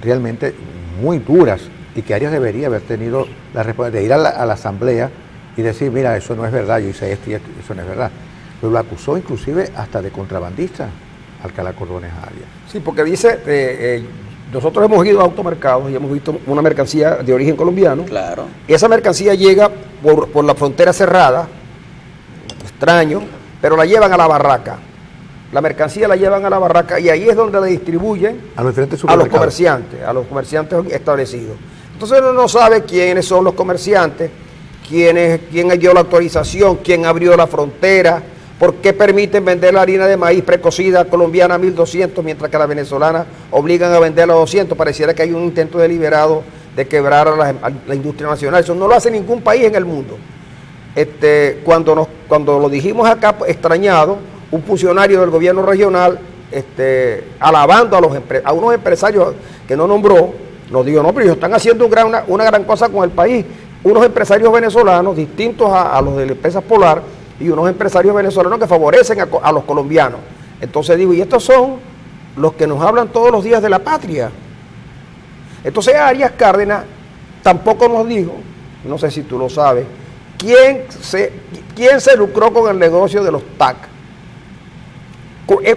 B: realmente muy duras y que Arias debería haber tenido la responsabilidad de ir a la asamblea y decir, mira, eso no es verdad, yo hice esto y esto, eso no es verdad. Pero lo acusó inclusive hasta de contrabandista, Alcalá Cordones a Arias.
A: Sí, porque dice... nosotros hemos ido a automercados y hemos visto una mercancía de origen colombiano.
C: Claro.
A: Y esa mercancía llega por la frontera cerrada, extraño, pero la llevan a la barraca. La mercancía la llevan a la barraca y ahí es donde la distribuyen a los comerciantes establecidos. Entonces uno no sabe quiénes son los comerciantes, quién dio la autorización, quién abrió la frontera, por qué permiten vender la harina de maíz precocida colombiana a 1.200, mientras que la venezolana obligan a venderla a 200. Pareciera que hay un intento deliberado de quebrar a la industria nacional. Eso no lo hace ningún país en el mundo. Cuando lo dijimos acá, extrañado, un funcionario del gobierno regional, alabando a unos empresarios que no nombró, nos dijo, no, pero ellos están haciendo una gran cosa con el país. Unos empresarios venezolanos distintos a los de la empresa Polar, y unos empresarios venezolanos que favorecen a los colombianos. Entonces digo, y estos son los que nos hablan todos los días de la patria. Entonces Arias Cárdenas tampoco nos dijo, no sé si tú lo sabes, quién se lucró con el negocio de los TAC.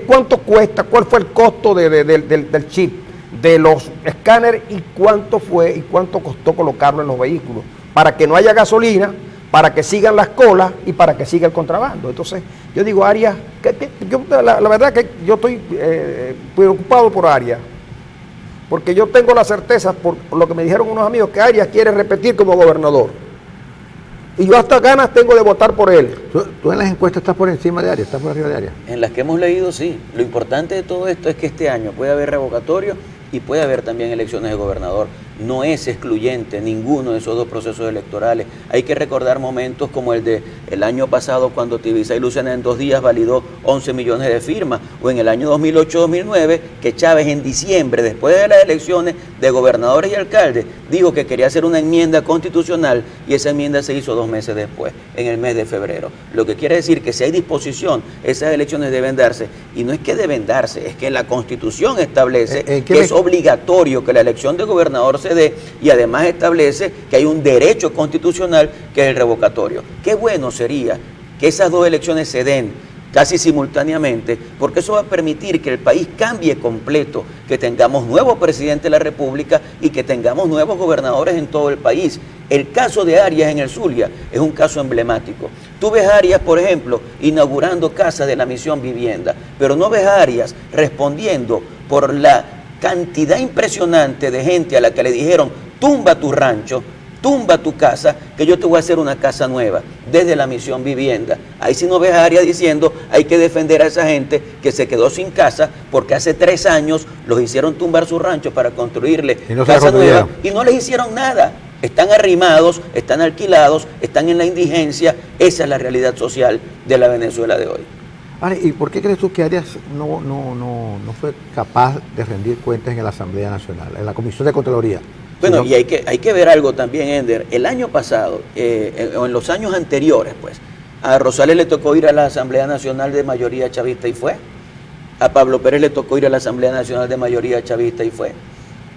A: ¿Cuánto cuesta? ¿Cuál fue el costo del chip, de los escáneres y cuánto costó colocarlo en los vehículos? Para que no haya gasolina, para que sigan las colas y para que siga el contrabando. Entonces, yo digo, Arias, la verdad que yo estoy preocupado por Arias, porque yo tengo la certeza, por lo que me dijeron unos amigos, que Arias quiere repetir como gobernador. Y yo hasta ganas tengo de votar por él.
B: ¿Tú en las encuestas estás por encima de Arias, estás por arriba de Arias?
C: En las que hemos leído, sí. Lo importante de todo esto es que este año puede haber revocatorio y puede haber también elecciones de gobernador. No es excluyente ninguno de esos dos procesos electorales. Hay que recordar momentos como el del año pasado, cuando Tibisay Lucena en 2 días validó 11 millones de firmas, o en el año 2008-2009, que Chávez en diciembre, después de las elecciones de gobernadores y alcaldes, dijo que quería hacer una enmienda constitucional y esa enmienda se hizo 2 meses después, en el mes de febrero. Lo que quiere decir que si hay disposición, esas elecciones deben darse, y no es que deben darse, es que la Constitución establece que es obligatorio que la elección de gobernador se dé, y además establece que hay un derecho constitucional que es el revocatorio. Qué bueno sería que esas 2 elecciones se den casi simultáneamente, porque eso va a permitir que el país cambie completo, que tengamos nuevo presidente de la República y que tengamos nuevos gobernadores en todo el país. El caso de Arias en el Zulia es un caso emblemático. Tú ves a Arias, por ejemplo, inaugurando casas de la Misión Vivienda, pero no ves a Arias respondiendo por la cantidad impresionante de gente a la que le dijeron tumba tu rancho, tumba tu casa, que yo te voy a hacer una casa nueva, desde la Misión Vivienda. Ahí sí no ves a Arias diciendo, hay que defender a esa gente que se quedó sin casa, porque hace 3 años los hicieron tumbar su rancho para construirle casa nueva, y no les hicieron nada. Están arrimados, están alquilados, están en la indigencia. Esa es la realidad social de la Venezuela de hoy.
B: Vale, ¿y por qué crees tú que Arias no fue capaz de rendir cuentas en la Asamblea Nacional, en la Comisión de Contraloría?
C: Bueno, y hay que ver algo también, Ender. El año pasado, o en los años anteriores, pues, a Rosales le tocó ir a la Asamblea Nacional de mayoría chavista y fue. A Pablo Pérez le tocó ir a la Asamblea Nacional de mayoría chavista y fue.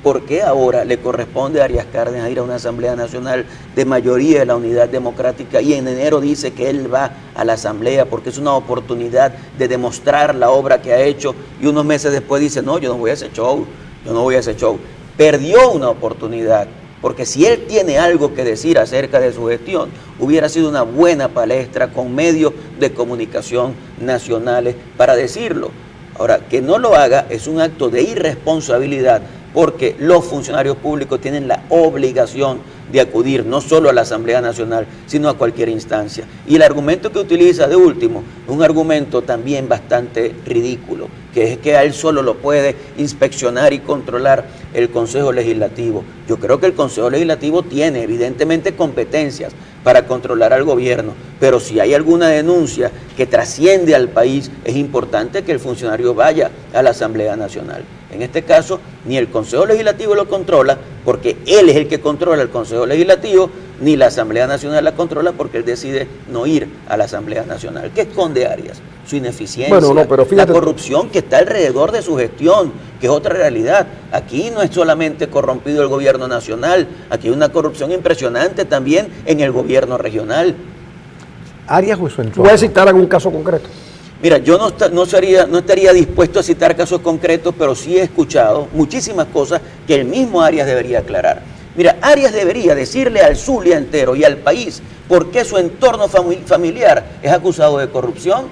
C: ¿Por qué ahora le corresponde a Arias Cárdenas ir a una Asamblea Nacional de mayoría de la Unidad Democrática y en enero dice que él va a la Asamblea porque es una oportunidad de demostrar la obra que ha hecho, y unos meses después dice, no, yo no voy a ese show, yo no voy a ese show? Perdió una oportunidad, porque si él tiene algo que decir acerca de su gestión, hubiera sido una buena palestra con medios de comunicación nacionales para decirlo. Ahora, que no lo haga es un acto de irresponsabilidad, porque los funcionarios públicos tienen la obligación de acudir no solo a la Asamblea Nacional, sino a cualquier instancia. Y el argumento que utiliza de último es un argumento también bastante ridículo, que es que a él solo lo puede inspeccionar y controlar el Consejo Legislativo. Yo creo que el Consejo Legislativo tiene evidentemente competencias para controlar al gobierno, pero si hay alguna denuncia que trasciende al país, es importante que el funcionario vaya a la Asamblea Nacional. En este caso, ni el Consejo Legislativo lo controla, porque él es el que controla el Consejo Legislativo, ni la Asamblea Nacional la controla porque él decide no ir a la Asamblea Nacional. ¿Qué esconde Arias? Su ineficiencia,
A: pero fíjate,
C: la corrupción que está alrededor de su gestión, que es otra realidad. Aquí no es solamente corrompido el gobierno nacional, aquí hay una corrupción impresionante también en el gobierno regional.
B: Arias o su entorno.
A: ¿Puedes citar algún caso concreto?
C: Mira, yo no estaría dispuesto a citar casos concretos, pero sí he escuchado muchísimas cosas que el mismo Arias debería aclarar. Mira, Arias debería decirle al Zulia entero y al país por qué su entorno familiar es acusado de corrupción.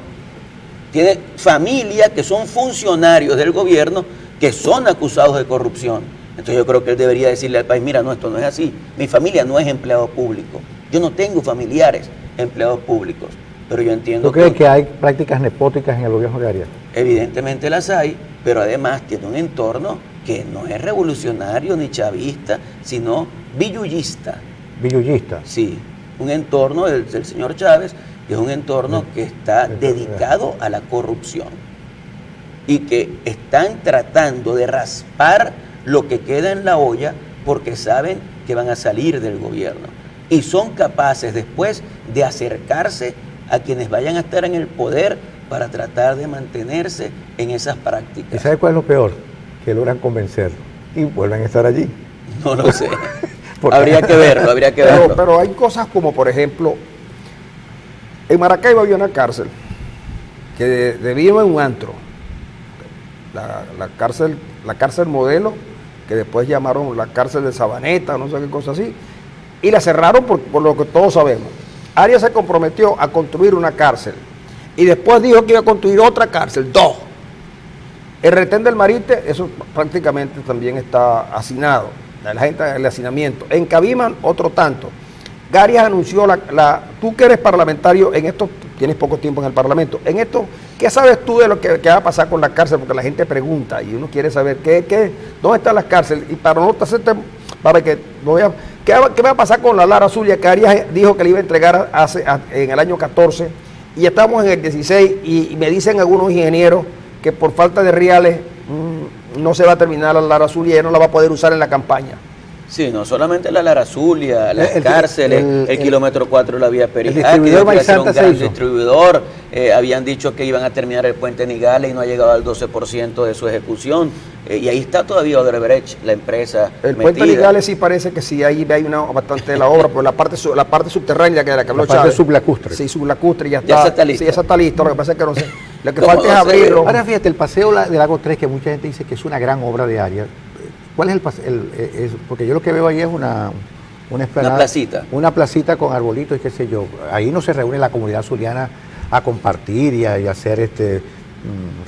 C: Tiene familia que son funcionarios del gobierno que son acusados de corrupción. Entonces yo creo que él debería decirle al país, mira, no, esto no es así. Mi familia no es empleado público. Yo no tengo familiares empleados públicos. Pero yo entiendo.
B: ¿Tú crees que hay prácticas nepóticas en el gobierno de Arias?
C: Evidentemente las hay, pero además tiene un entorno que no es revolucionario ni chavista, sino villullista.
B: ¿Villullista?
C: Sí, un entorno del señor Chávez, que es un entorno que está dedicado a la corrupción y que están tratando de raspar lo que queda en la olla porque saben que van a salir del gobierno y son capaces después de acercarse a quienes vayan a estar en el poder para tratar de mantenerse en esas prácticas.
B: ¿Y sabe cuál es lo peor? Que logran convencerlo y vuelven a estar allí.
C: No lo sé. Habría que verlo, habría que verlo.
A: Pero hay cosas como, por ejemplo, en Maracaibo había una cárcel que debía en un antro. La cárcel modelo, que después llamaron la cárcel de Sabaneta, no sé qué cosa así, y la cerraron por lo que todos sabemos. Arias se comprometió a construir una cárcel y después dijo que iba a construir otra cárcel, 2. El retén del Marite, eso prácticamente también está hacinado, la gente del hacinamiento. En Cabima, otro tanto. Arias anunció tú que eres parlamentario, en esto tienes poco tiempo en el Parlamento, en esto, ¿qué sabes tú de lo que va a pasar con la cárcel? Porque la gente pregunta y uno quiere saber dónde están las cárceles, y para no hacerte, para que no veas. ¿Qué va a pasar con la Lara Zulia que Arias dijo que le iba a entregar en el año 14 y estamos en el 16 y me dicen algunos ingenieros que por falta de reales no se va a terminar la Lara Zulia y no la va a poder usar en la campaña?
C: Sí, no solamente la Lara Zulia, las cárceles, el kilómetro 4 de la vía Perijá,
B: el distribuidor
C: un gran distribuidor, habían dicho que iban a terminar el puente Nigales y no ha llegado al 12% de su ejecución, y ahí está todavía Odebrecht, la empresa
A: el puente Nigales sí parece que sí, ahí hay bastante de la obra, pero la parte subterránea que habló Chávez.
B: La parte sublacustre.
A: Sí, sublacustre, ya
C: está lista.
A: Sí, ya está listo, lo que pasa es que no sé, lo que falta es abrirlo.
B: Ahora fíjate, el paseo del Lago 3, que mucha gente dice que es una gran obra de Arias. ¿Cuál es el paseo? Porque yo lo que veo ahí es una explanada,
C: una placita.
B: Una placita con arbolitos y qué sé yo. Ahí no se reúne la comunidad zuliana a compartir y a hacer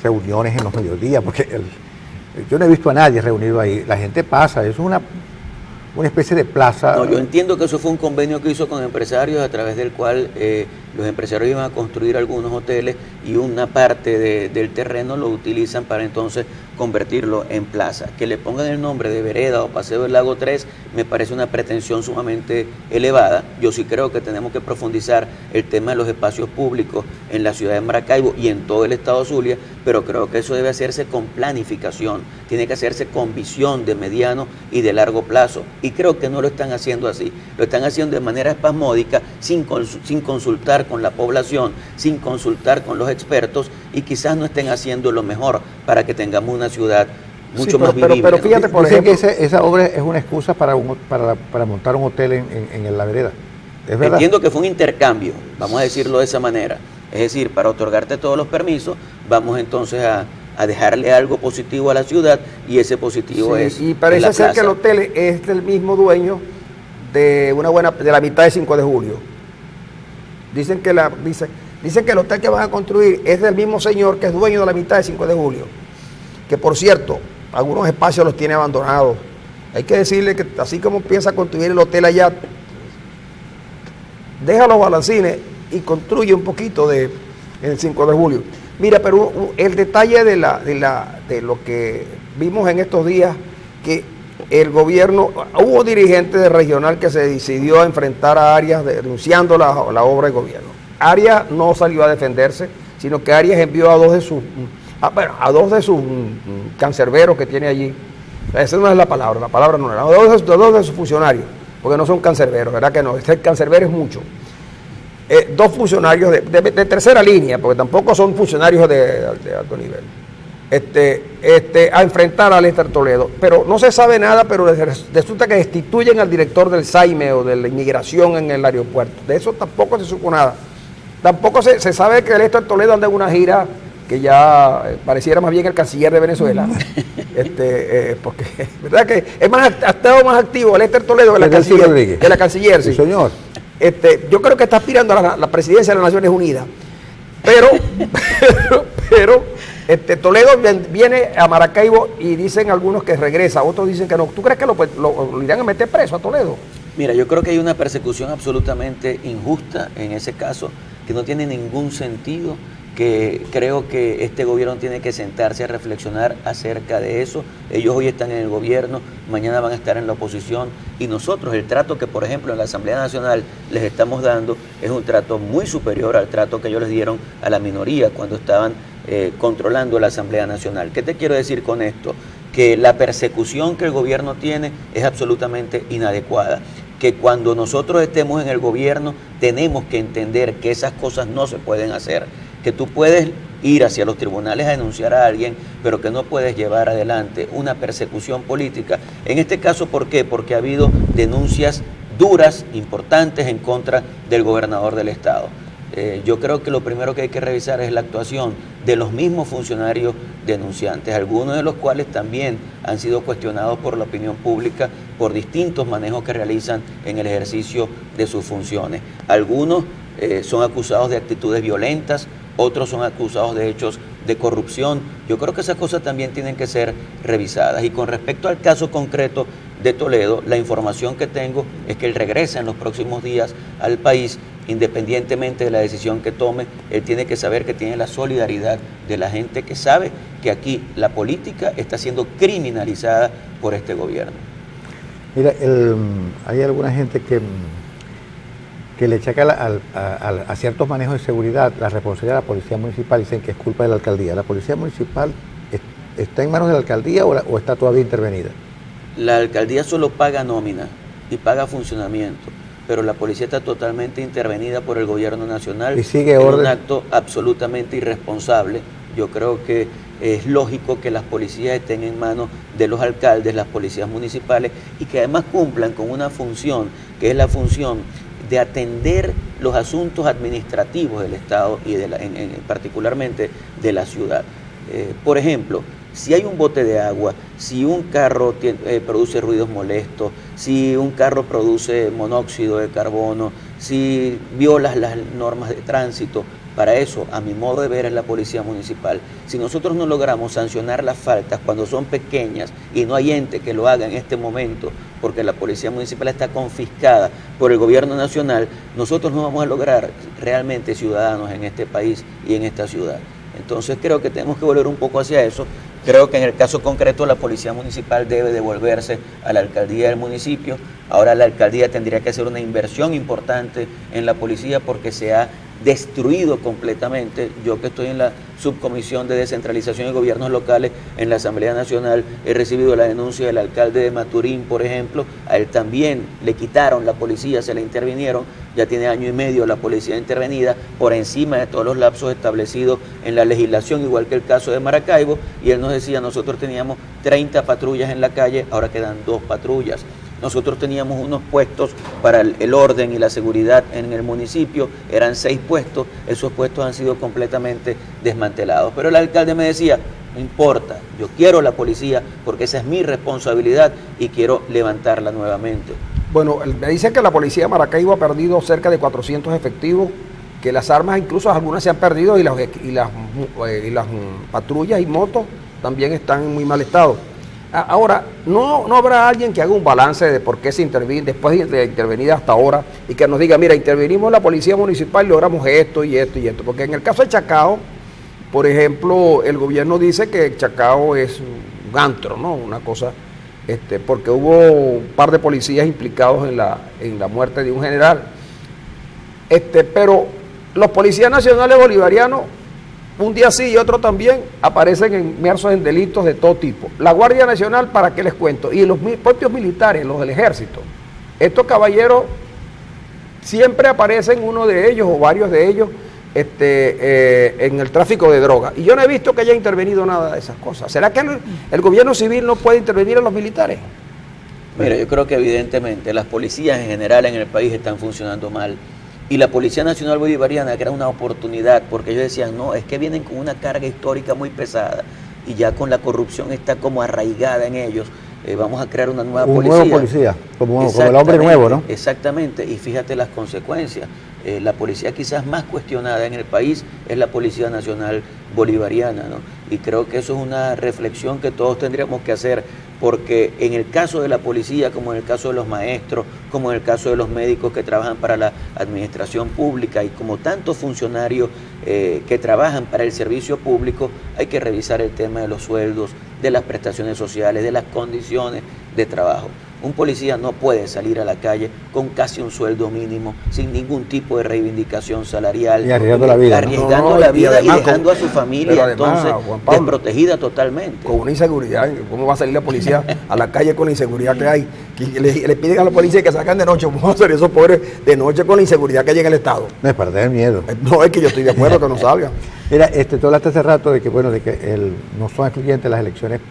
B: reuniones en los mediodías, porque yo no he visto a nadie reunido ahí. La gente pasa, es una una especie de plaza.
C: No, yo entiendo que eso fue un convenio que hizo con empresarios a través del cual los empresarios iban a construir algunos hoteles y una parte del terreno lo utilizan para entonces convertirlo en plaza. Que le pongan el nombre de Vereda o Paseo del Lago 3 me parece una pretensión sumamente elevada. Yo sí creo que tenemos que profundizar el tema de los espacios públicos en la ciudad de Maracaibo y en todo el estado Zulia, pero creo que eso debe hacerse con planificación, tiene que hacerse con visión de mediano y de largo plazo, y creo que no lo están haciendo así, lo están haciendo de manera espasmódica, sin consultar con la población, sin consultar con los expertos, y quizás no estén haciendo lo mejor para que tengamos una ciudad mucho más vivible.
A: Pero fíjate, por
B: Dicen
A: ejemplo,
B: que esa obra es una excusa para montar un hotel en la vereda. ¿Es verdad?
C: Entiendo que fue un intercambio, vamos a decirlo de esa manera. Es decir, para otorgarte todos los permisos, vamos entonces a dejarle algo positivo a la ciudad, y ese positivo
A: sí,
C: es
A: y parece
C: la
A: ser
C: plaza.
A: que el hotel es del mismo dueño de la mitad de 5 de julio. Dicen que el hotel que van a construir es del mismo señor que es dueño de la mitad de 5 de julio. Que por cierto, algunos espacios los tiene abandonados. Hay que decirle que así como piensa construir el hotel allá, deja los balancines y construye un poquito en el 5 de julio. Mira, pero el detalle de lo que vimos en estos días, que el gobierno, hubo dirigentes de regional que se decidió a enfrentar a Arias denunciando la obra del gobierno. Arias no salió a defenderse, sino que Arias envió a dos de sus cancerberos que tiene allí. Esa no es la palabra no era, dos de sus funcionarios, porque no son cancerberos, ¿verdad que no? Este cancerbero es mucho. Dos funcionarios de tercera línea, porque tampoco son funcionarios de alto nivel, a enfrentar a Lester Toledo. Pero no se sabe nada, pero resulta que destituyen al director del SAIME o de la inmigración en el aeropuerto. De eso tampoco se supo nada. Tampoco se sabe que Lester Toledo anda en una gira que ya pareciera más bien el canciller de Venezuela. Porque verdad que ha estado más activo Lester Toledo que la canciller.
B: Sí, señor.
A: Yo creo que está aspirando a la presidencia de las Naciones Unidas. Pero Toledo viene a Maracaibo y dicen algunos que regresa, otros dicen que no. ¿Tú crees que lo irán a meter preso a Toledo?
C: Mira, yo creo que hay una persecución absolutamente injusta en ese caso, que no tiene ningún sentido, que creo que este gobierno tiene que sentarse a reflexionar acerca de eso. Ellos hoy están en el gobierno, mañana van a estar en la oposición, y nosotros el trato que, por ejemplo, en la Asamblea Nacional les estamos dando es un trato muy superior al trato que ellos les dieron a la minoría cuando estaban controlando la Asamblea Nacional. ¿Qué te quiero decir con esto? Que la persecución que el gobierno tiene es absolutamente inadecuada, que cuando nosotros estemos en el gobierno tenemos que entender que esas cosas no se pueden hacer, que tú puedes ir hacia los tribunales a denunciar a alguien, pero que no puedes llevar adelante una persecución política. En este caso, ¿por qué? Porque ha habido denuncias duras, importantes en contra del gobernador del estado. Yo creo que lo primero que hay que revisar es la actuación de los mismos funcionarios denunciantes, algunos de los cuales también han sido cuestionados por la opinión pública por distintos manejos que realizan en el ejercicio de sus funciones. Algunos son acusados de actitudes violentas, otros son acusados de hechos de corrupción. Yo creo que esas cosas también tienen que ser revisadas. Y con respecto al caso concreto de Toledo, la información que tengo es que él regresa en los próximos días al país. Independientemente de la decisión que tome, él tiene que saber que tiene la solidaridad de la gente que sabe que aquí la política está siendo criminalizada por este gobierno.
B: Mira, hay alguna gente que le achaca a ciertos manejos de seguridad la responsabilidad de la policía municipal, dicen que es culpa de la alcaldía. ¿La policía municipal está en manos de la alcaldía o está todavía intervenida?
C: La alcaldía solo paga nómina y paga funcionamiento, pero la policía está totalmente intervenida por el gobierno nacional.
B: Y sigue
C: en
B: orden.
C: Un acto absolutamente irresponsable. Yo creo que es lógico que las policías estén en manos de los alcaldes, las policías municipales, y que además cumplan con una función, que es la función de atender los asuntos administrativos del Estado y particularmente de la ciudad. Por ejemplo, si hay un bote de agua, si un carro produce ruidos molestos, si un carro produce monóxido de carbono, si violas las normas de tránsito, para eso, a mi modo de ver, es la policía municipal. Si nosotros no logramos sancionar las faltas cuando son pequeñas y no hay ente que lo haga en este momento, porque la policía municipal está confiscada por el gobierno nacional, nosotros no vamos a lograr realmente ciudadanos en este país y en esta ciudad. Entonces creo que tenemos que volver un poco hacia eso. Creo que en el caso concreto la policía municipal debe devolverse a la alcaldía del municipio. Ahora la alcaldía tendría que hacer una inversión importante en la policía porque se ha destruido completamente. Yo que estoy en la subcomisión de descentralización y gobiernos locales en la Asamblea Nacional, he recibido la denuncia del alcalde de Maturín, por ejemplo. A él también le quitaron la policía, se le intervinieron. Ya tiene año y medio la policía intervenida por encima de todos los lapsos establecidos en la legislación, igual que el caso de Maracaibo, y él nos decía, nosotros teníamos 30 patrullas en la calle, ahora quedan 2 patrullas. Nosotros teníamos unos puestos para el orden y la seguridad en el municipio, eran 6 puestos, esos puestos han sido completamente desmantelados. Pero el alcalde me decía, no importa, yo quiero la policía porque esa es mi responsabilidad y quiero levantarla nuevamente.
A: Bueno, me dice que la policía de Maracaibo ha perdido cerca de 400 efectivos, que las armas incluso algunas se han perdido y las patrullas y motos también están en muy mal estado. Ahora, ¿no habrá alguien que haga un balance de por qué se interviene, después de intervenir hasta ahora, y que nos diga, mira, intervinimos la policía municipal y logramos esto y esto y esto? Porque en el caso de Chacao, por ejemplo, el gobierno dice que Chacao es un antro, ¿no? Una cosa, porque hubo un par de policías implicados en la muerte de un general. Pero los policías nacionales bolivarianos, un día sí y otro también, aparecen inmersos en delitos de todo tipo. La Guardia Nacional, ¿para qué les cuento? Y los propios militares, los del ejército. Estos caballeros siempre aparecen, uno de ellos o varios de ellos, en el tráfico de drogas. Y yo no he visto que haya intervenido nada de esas cosas. ¿Será que el gobierno civil no puede intervenir a los militares?
C: Mira, yo creo que evidentemente las policías en general en el país están funcionando mal. Y la Policía Nacional Bolivariana, que era una oportunidad, porque ellos decían, no, es que vienen con una carga histórica muy pesada y ya con la corrupción está como arraigada en ellos, vamos a crear una nueva policía.
B: Un nuevo policía, como el hombre nuevo, ¿no?
C: Exactamente, y fíjate las consecuencias. La policía quizás más cuestionada en el país es la Policía Nacional Bolivariana, ¿no? Y creo que eso es una reflexión que todos tendríamos que hacer, porque en el caso de la policía, como en el caso de los maestros, como en el caso de los médicos que trabajan para la administración pública y como tantos funcionarios que trabajan para el servicio público, hay que revisar el tema de los sueldos, de las prestaciones sociales, de las condiciones de trabajo. Un policía no puede salir a la calle con casi un sueldo mínimo, sin ningún tipo de reivindicación salarial.
B: Y arriesgando la vida.
C: Arriesgando la vida y dejando a su familia entonces desprotegida totalmente.
A: Con una inseguridad, ¿cómo va a salir la policía a la calle con la inseguridad que hay? Le piden a la policía que salgan de noche. ¿Cómo van a hacer esos pobres de noche con la inseguridad que hay en el Estado?
B: Me perder el miedo.
A: No, es que yo estoy de acuerdo que no salgan.
B: Mira, tú hablaste hace rato de que, bueno, no son excluyentes las elecciones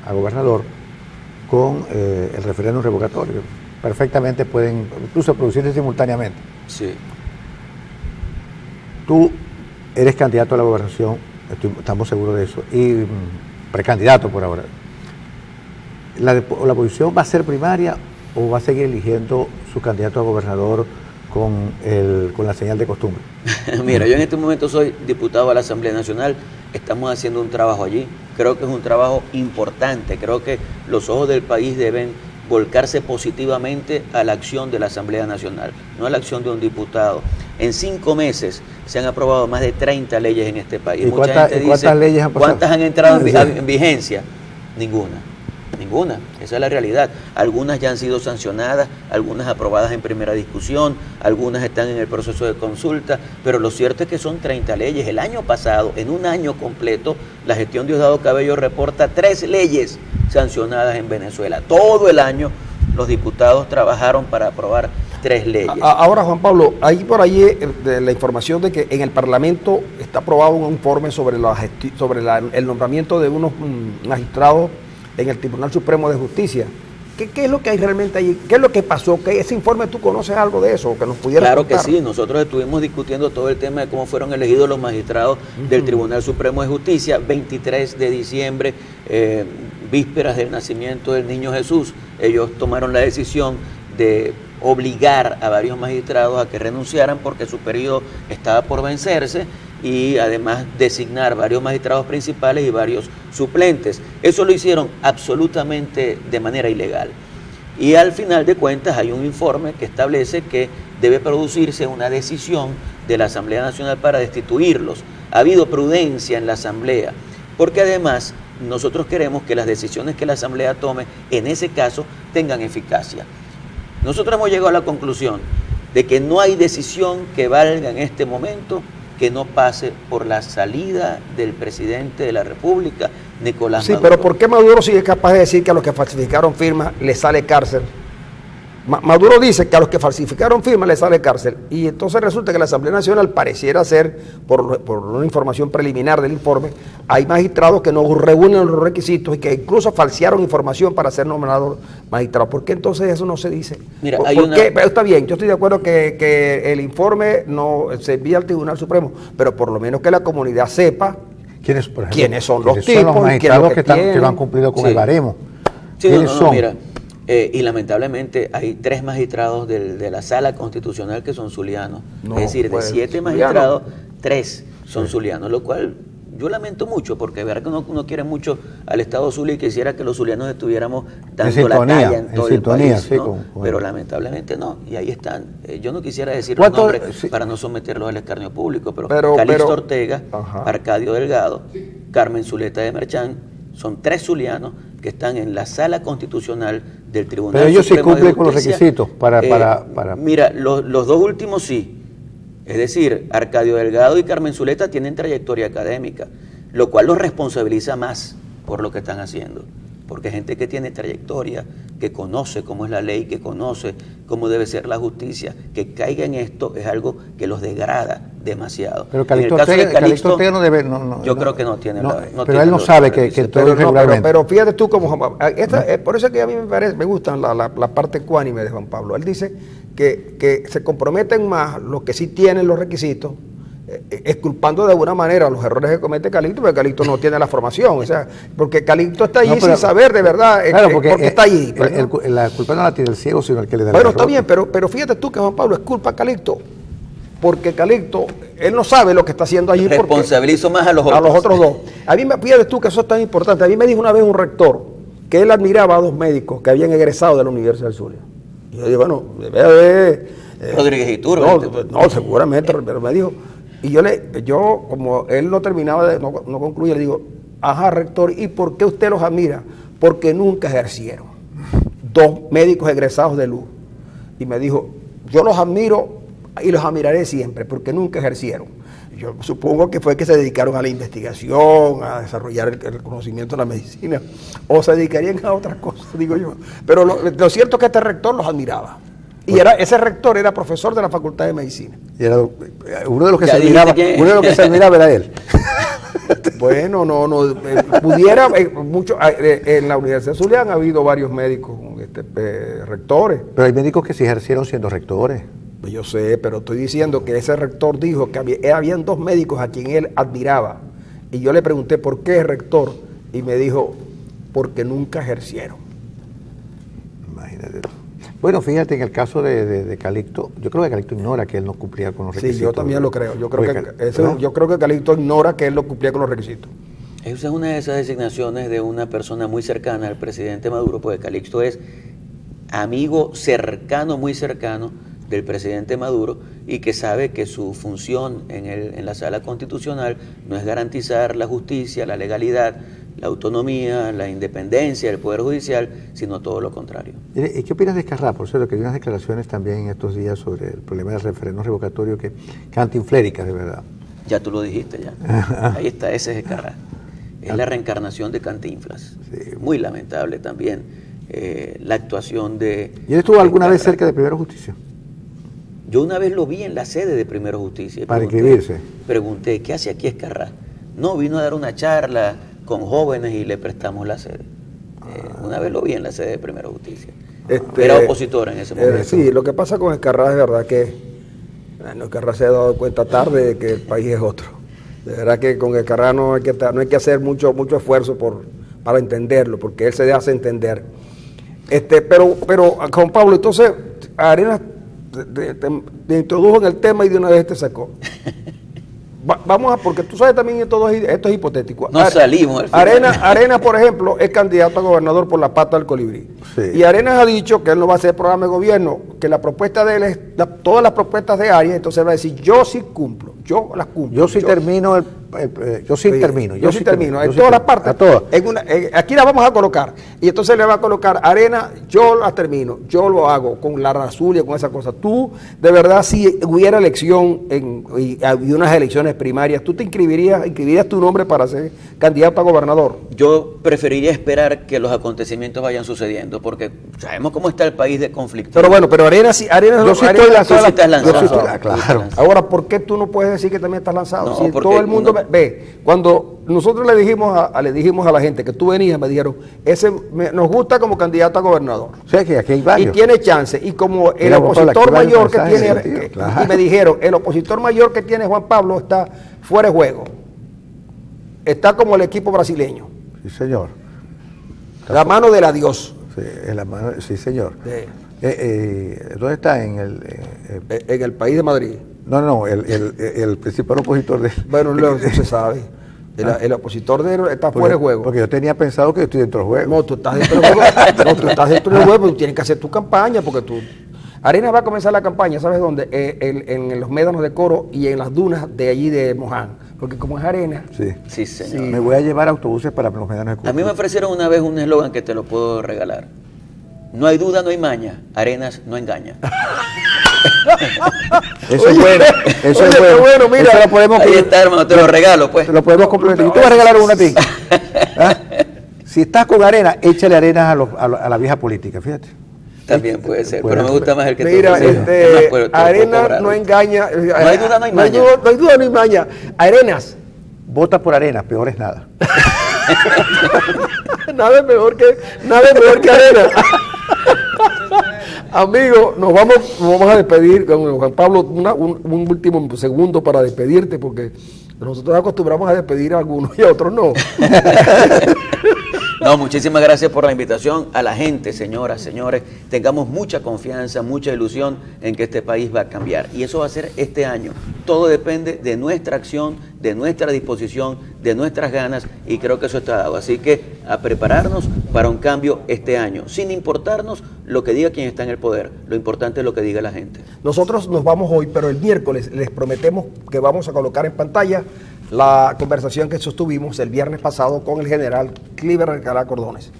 B: a gobernador con el referéndum revocatorio. Perfectamente pueden incluso producirse simultáneamente.
C: Sí.
B: Tú eres candidato a la gobernación, estamos seguros de eso, y precandidato por ahora. ¿La oposición va a ser primaria o va a seguir eligiendo su candidato a gobernador con la señal de costumbre?
C: Mira, yo en este momento soy diputado a la Asamblea Nacional, estamos haciendo un trabajo allí, creo que es un trabajo importante, creo que los ojos del país deben volcarse positivamente a la acción de la Asamblea Nacional, no a la acción de un diputado. En 5 meses se han aprobado más de 30 leyes en este país.
B: ¿Y cuántas leyes han pasado?
C: ¿Cuántas han entrado en vigencia? Ninguna. Esa es la realidad. Algunas ya han sido sancionadas, algunas aprobadas en primera discusión, algunas están en el proceso de consulta, pero lo cierto es que son 30 leyes. El año pasado, en un año completo, la gestión de Diosdado Cabello reporta 3 leyes sancionadas en Venezuela. Todo el año los diputados trabajaron para aprobar 3 leyes.
A: Ahora, Juan Pablo, hay por ahí la información de que en el Parlamento está aprobado un informe sobre el nombramiento de unos magistrados en el Tribunal Supremo de Justicia. ¿Qué es lo que hay realmente allí? ¿Qué es lo que pasó? ¿Qué ese informe tú conoces algo de eso? ¿Que nos pudieras
C: Claro
A: contar?
C: Que sí, nosotros estuvimos discutiendo todo el tema de cómo fueron elegidos los magistrados del Tribunal Supremo de Justicia, 23 de diciembre, vísperas del nacimiento del niño Jesús. Ellos tomaron la decisión de obligar a varios magistrados a que renunciaran porque su periodo estaba por vencerse y además designar varios magistrados principales y varios suplentes. Eso lo hicieron absolutamente de manera ilegal. Y al final de cuentas hay un informe que establece que debe producirse una decisión de la Asamblea Nacional para destituirlos. Ha habido prudencia en la Asamblea, porque además nosotros queremos que las decisiones que la Asamblea tome en ese caso tengan eficacia. Nosotros hemos llegado a la conclusión de que no hay decisión que valga en este momento que no pase por la salida del presidente de la República, Nicolás Maduro.
A: Sí, pero ¿por qué Maduro sí es capaz de decir que a los que falsificaron firmas les sale cárcel? Maduro dice que a los que falsificaron firmas les sale cárcel, y entonces resulta que la Asamblea Nacional pareciera ser, por una información preliminar del informe, hay magistrados que no reúnen los requisitos y que incluso falsearon información para ser nombrados magistrados. ¿Por qué entonces eso no se dice?
C: Mira,
A: Pero está bien, yo estoy de acuerdo que el informe no se envía al Tribunal Supremo, pero por lo menos que la comunidad sepa
B: ¿quiénes, por ejemplo,
A: quiénes son los
B: quiénes son
A: tipos,
B: los magistrados
A: que
B: que lo han cumplido con
C: Sí.
B: el baremo.
C: Sí,
B: ¿Quiénes son?
C: Mira, y lamentablemente hay 3 magistrados de la Sala Constitucional que son zulianos.
A: No,
C: Es decir,
A: pues,
C: de 7
A: zuliano.
C: magistrados, 3 son zulianos, lo cual yo lamento mucho, porque es verdad que uno quiere mucho al Estado Zulia y quisiera que los zulianos estuviéramos dando la talla en todo el país,
B: sí,
C: ¿no? Pero lamentablemente no, y ahí están. Yo no quisiera decir los
B: ¿Cuántos?
C: nombres
B: Sí.
C: para no someterlos al escarnio público, pero
A: Pero-
C: Calixto Ortega,
A: Ajá.
C: Arcadio Delgado, Carmen Zuleta de Merchán, son 3 zulianos que están en la Sala Constitucional del Tribunal
B: Pero ellos sí
C: Supremo de
B: cumplen con los
C: Justicia.
B: requisitos para...
C: Mira, los 2 últimos sí. Es decir, Arcadio Delgado y Carmen Zuleta tienen trayectoria académica, lo cual los responsabiliza más por lo que están haciendo. Porque gente que tiene trayectoria, que conoce cómo es la ley, que conoce cómo debe ser la justicia, que caiga en esto es algo que los degrada demasiado.
B: Pero
C: En
B: Calixto
C: el caso de
B: Calixto Ortega no debe... No,
C: yo creo que no tiene
B: pero
C: tiene
B: él no
C: los
B: sabe que
C: requisitos.
B: todo
A: Pero,
B: irregularmente.
A: pero fíjate tú como por eso es que a mí me gustan la parte ecuánime de Juan Pablo. Él dice que se comprometen más los que sí tienen los requisitos, exculpando de alguna manera los errores que comete Calixto, porque Calixto no tiene la formación, o sea, porque Calixto está allí
B: No, pero-
A: sin saber de verdad
B: Claro, porque
A: está allí. pues, ¿no?
B: la culpa no la tiene el ciego, sino el que le da
A: Bueno,
B: el
A: está
B: error.
A: bien, pero fíjate tú que Juan Pablo es culpa a Calixto, porque Calixto, él no sabe lo que está haciendo allí. porque-
C: Responsabilizo más a los otros.
A: a los otros 2. A mí me fíjate tú que eso es tan importante. A mí me dijo una vez un rector que él admiraba a 2 médicos que habían egresado de la Universidad del Zulia. Y yo digo, bueno, debe haber...
C: Rodríguez Iturbe.
A: No, seguramente, pero me dijo... Y yo como él no terminaba, no concluye, le digo, ajá, rector, ¿y por qué usted los admira? Porque nunca ejercieron. 2 médicos egresados de luz. Y me dijo, yo los admiro y los admiraré siempre, porque nunca ejercieron. Yo supongo que fue que se dedicaron a la investigación, a desarrollar el conocimiento de la medicina, o se dedicarían a otras cosas, digo yo. Pero lo cierto es que este rector los admiraba. Y ese rector era profesor de la Facultad de Medicina.
B: Y era uno de los que
C: Ya
B: se
C: dijiste
B: admiraba,
C: quién.
B: uno de los que se admiraba era él.
A: Bueno, pudiera, en la Universidad de Zulia han habido varios médicos, rectores.
B: Pero hay médicos que sí ejercieron siendo rectores.
A: Pues yo sé, pero estoy diciendo que ese rector dijo que habían 2 médicos a quien él admiraba. Y yo le pregunté por qué rector, y me dijo, porque nunca ejercieron.
B: Imagínate. Bueno, fíjate, en el caso de Calixto, yo creo que Calixto ignora que él no cumplía con los requisitos.
A: Sí, yo también lo creo. Yo creo,
B: ¿verdad?
A: yo creo que Calixto ignora que él no cumplía con los requisitos.
C: Esa es una de esas designaciones de una persona muy cercana al presidente Maduro, porque Calixto es amigo cercano, muy cercano del presidente Maduro, y que sabe que su función en la Sala Constitucional no es garantizar la justicia, la legalidad, la autonomía, la independencia del Poder Judicial, sino todo lo contrario.
B: ¿Y qué opinas de Escarrá? Por cierto, que hay unas declaraciones también en estos días sobre el problema del referéndum revocatorio que antiinfléricas, de verdad.
C: Ya tú lo dijiste, ya. Ahí está, ese es Escarrá. Es la reencarnación de Cantinflas.
B: Sí.
C: Muy lamentable también la actuación de...
B: ¿Y él estuvo alguna vez
C: Escarrá.
B: cerca de Primero Justicia?
C: Yo una vez lo vi en la sede de Primero Justicia. Y
B: Para inscribirse.
C: Pregunté, ¿qué hace aquí Escarrá? No, vino a dar una charla con jóvenes y le prestamos la sede. Una vez lo vi en la sede de Primero Justicia. Era opositor en ese momento.
A: Sí, lo que pasa con Escarrá es verdad que Escarrá se ha dado cuenta tarde de que el país es otro. De verdad que con Escarrá no hay que hacer mucho esfuerzo para entenderlo, porque él se hace entender. Pero Juan Pablo, entonces, Arenas te introdujo en el tema y de una vez te sacó. Vamos a, porque tú sabes también, esto es hipotético.
C: No salimos al final.
A: Arenas, por ejemplo, es candidato a gobernador por la pata del colibrí.
B: Sí.
A: Y Arenas ha dicho que él no va a hacer programa de gobierno, que la propuesta de él es todas las propuestas de Arias, entonces él va a decir, yo sí cumplo, yo las cumplo.
B: Yo sí termino, yo sí termino.
A: En todas las partes.
B: A todas.
A: Aquí la vamos a colocar. Y entonces le va a colocar Arena, yo las termino, yo lo hago con la Razulia, con esa cosa. Tú, de verdad, si hubiera elección y unas elecciones primarias, ¿tú te inscribirías tu nombre para ser candidato a gobernador?
C: Yo preferiría esperar que los acontecimientos vayan sucediendo, porque sabemos cómo está el país de conflicto.
A: Pero bueno, pero Arenas sí
B: yo sí estoy lanzado.
A: Claro. Ahora, ¿por qué tú no puedes decir que también estás lanzado?
C: No,
A: si todo el mundo ve, cuando nosotros le dijimos a la gente que tú venías, me dijeron, nos gusta como candidato a gobernador.
B: O sea que aquí hay varios.
A: Y tiene chance. Y como el
B: Mira,
A: opositor mayor que
B: mensaje,
A: tiene,
B: claro.
A: y me dijeron, el opositor mayor que tiene Juan Pablo está fuera de juego. Está como el equipo brasileño.
B: Sí, señor.
A: La mano del adiós.
B: Sí, en la mano, sí, señor.
A: Sí.
B: ¿Dónde está? En
A: el país de Madrid.
B: No, el principal opositor de...
A: Bueno, no se sabe. El opositor de él está fuera de juego.
B: Porque yo tenía pensado que yo estoy dentro del juego.
A: No, tú estás dentro del juego. No, tú estás dentro del juego, pero tú tienes que hacer tu campaña, porque tú... Arenas va a comenzar la campaña, ¿sabes dónde? En los médanos de Coro y en las dunas de allí de Moján. Porque como es arena...
C: Sí, señor.
B: Me voy a llevar autobuses para los médanos de Coro.
C: A mí me ofrecieron una vez un eslogan que te lo puedo regalar. No hay duda, no hay maña. Arenas no engaña.
B: Eso es bueno. Eso es bueno.
A: Mira,
B: eso lo podemos
C: ahí está, hermano, te lo regalo, pues.
B: Lo podemos complementar. Yo te voy a regalar una a ti. ¿Ah? Si estás con arena, échale arenas a la vieja política, fíjate.
C: También puede ser, pero me gusta más el que
A: mira, Arenas no engaña.
C: No hay duda, no hay maña.
A: No hay duda, no hay maña. Arenas.
B: Vota por Arenas, peor es nada.
A: Nada es mejor que Arenas. Amigos, nos vamos a despedir con Juan Pablo, un último segundo para despedirte, porque nosotros acostumbramos a despedir a algunos y a otros no.
C: No, muchísimas gracias por la invitación a la gente, señoras, señores. Tengamos mucha confianza, mucha ilusión en que este país va a cambiar. Y eso va a ser este año. Todo depende de nuestra acción, de nuestra disposición, de nuestras ganas, y creo que eso está dado. Así que a prepararnos para un cambio este año, sin importarnos lo que diga quien está en el poder. Lo importante es lo que diga la gente.
A: Nosotros nos vamos hoy, pero el miércoles les prometemos que vamos a colocar en pantalla la conversación que sostuvimos el viernes pasado con el general Cliver Alcalá Cordones.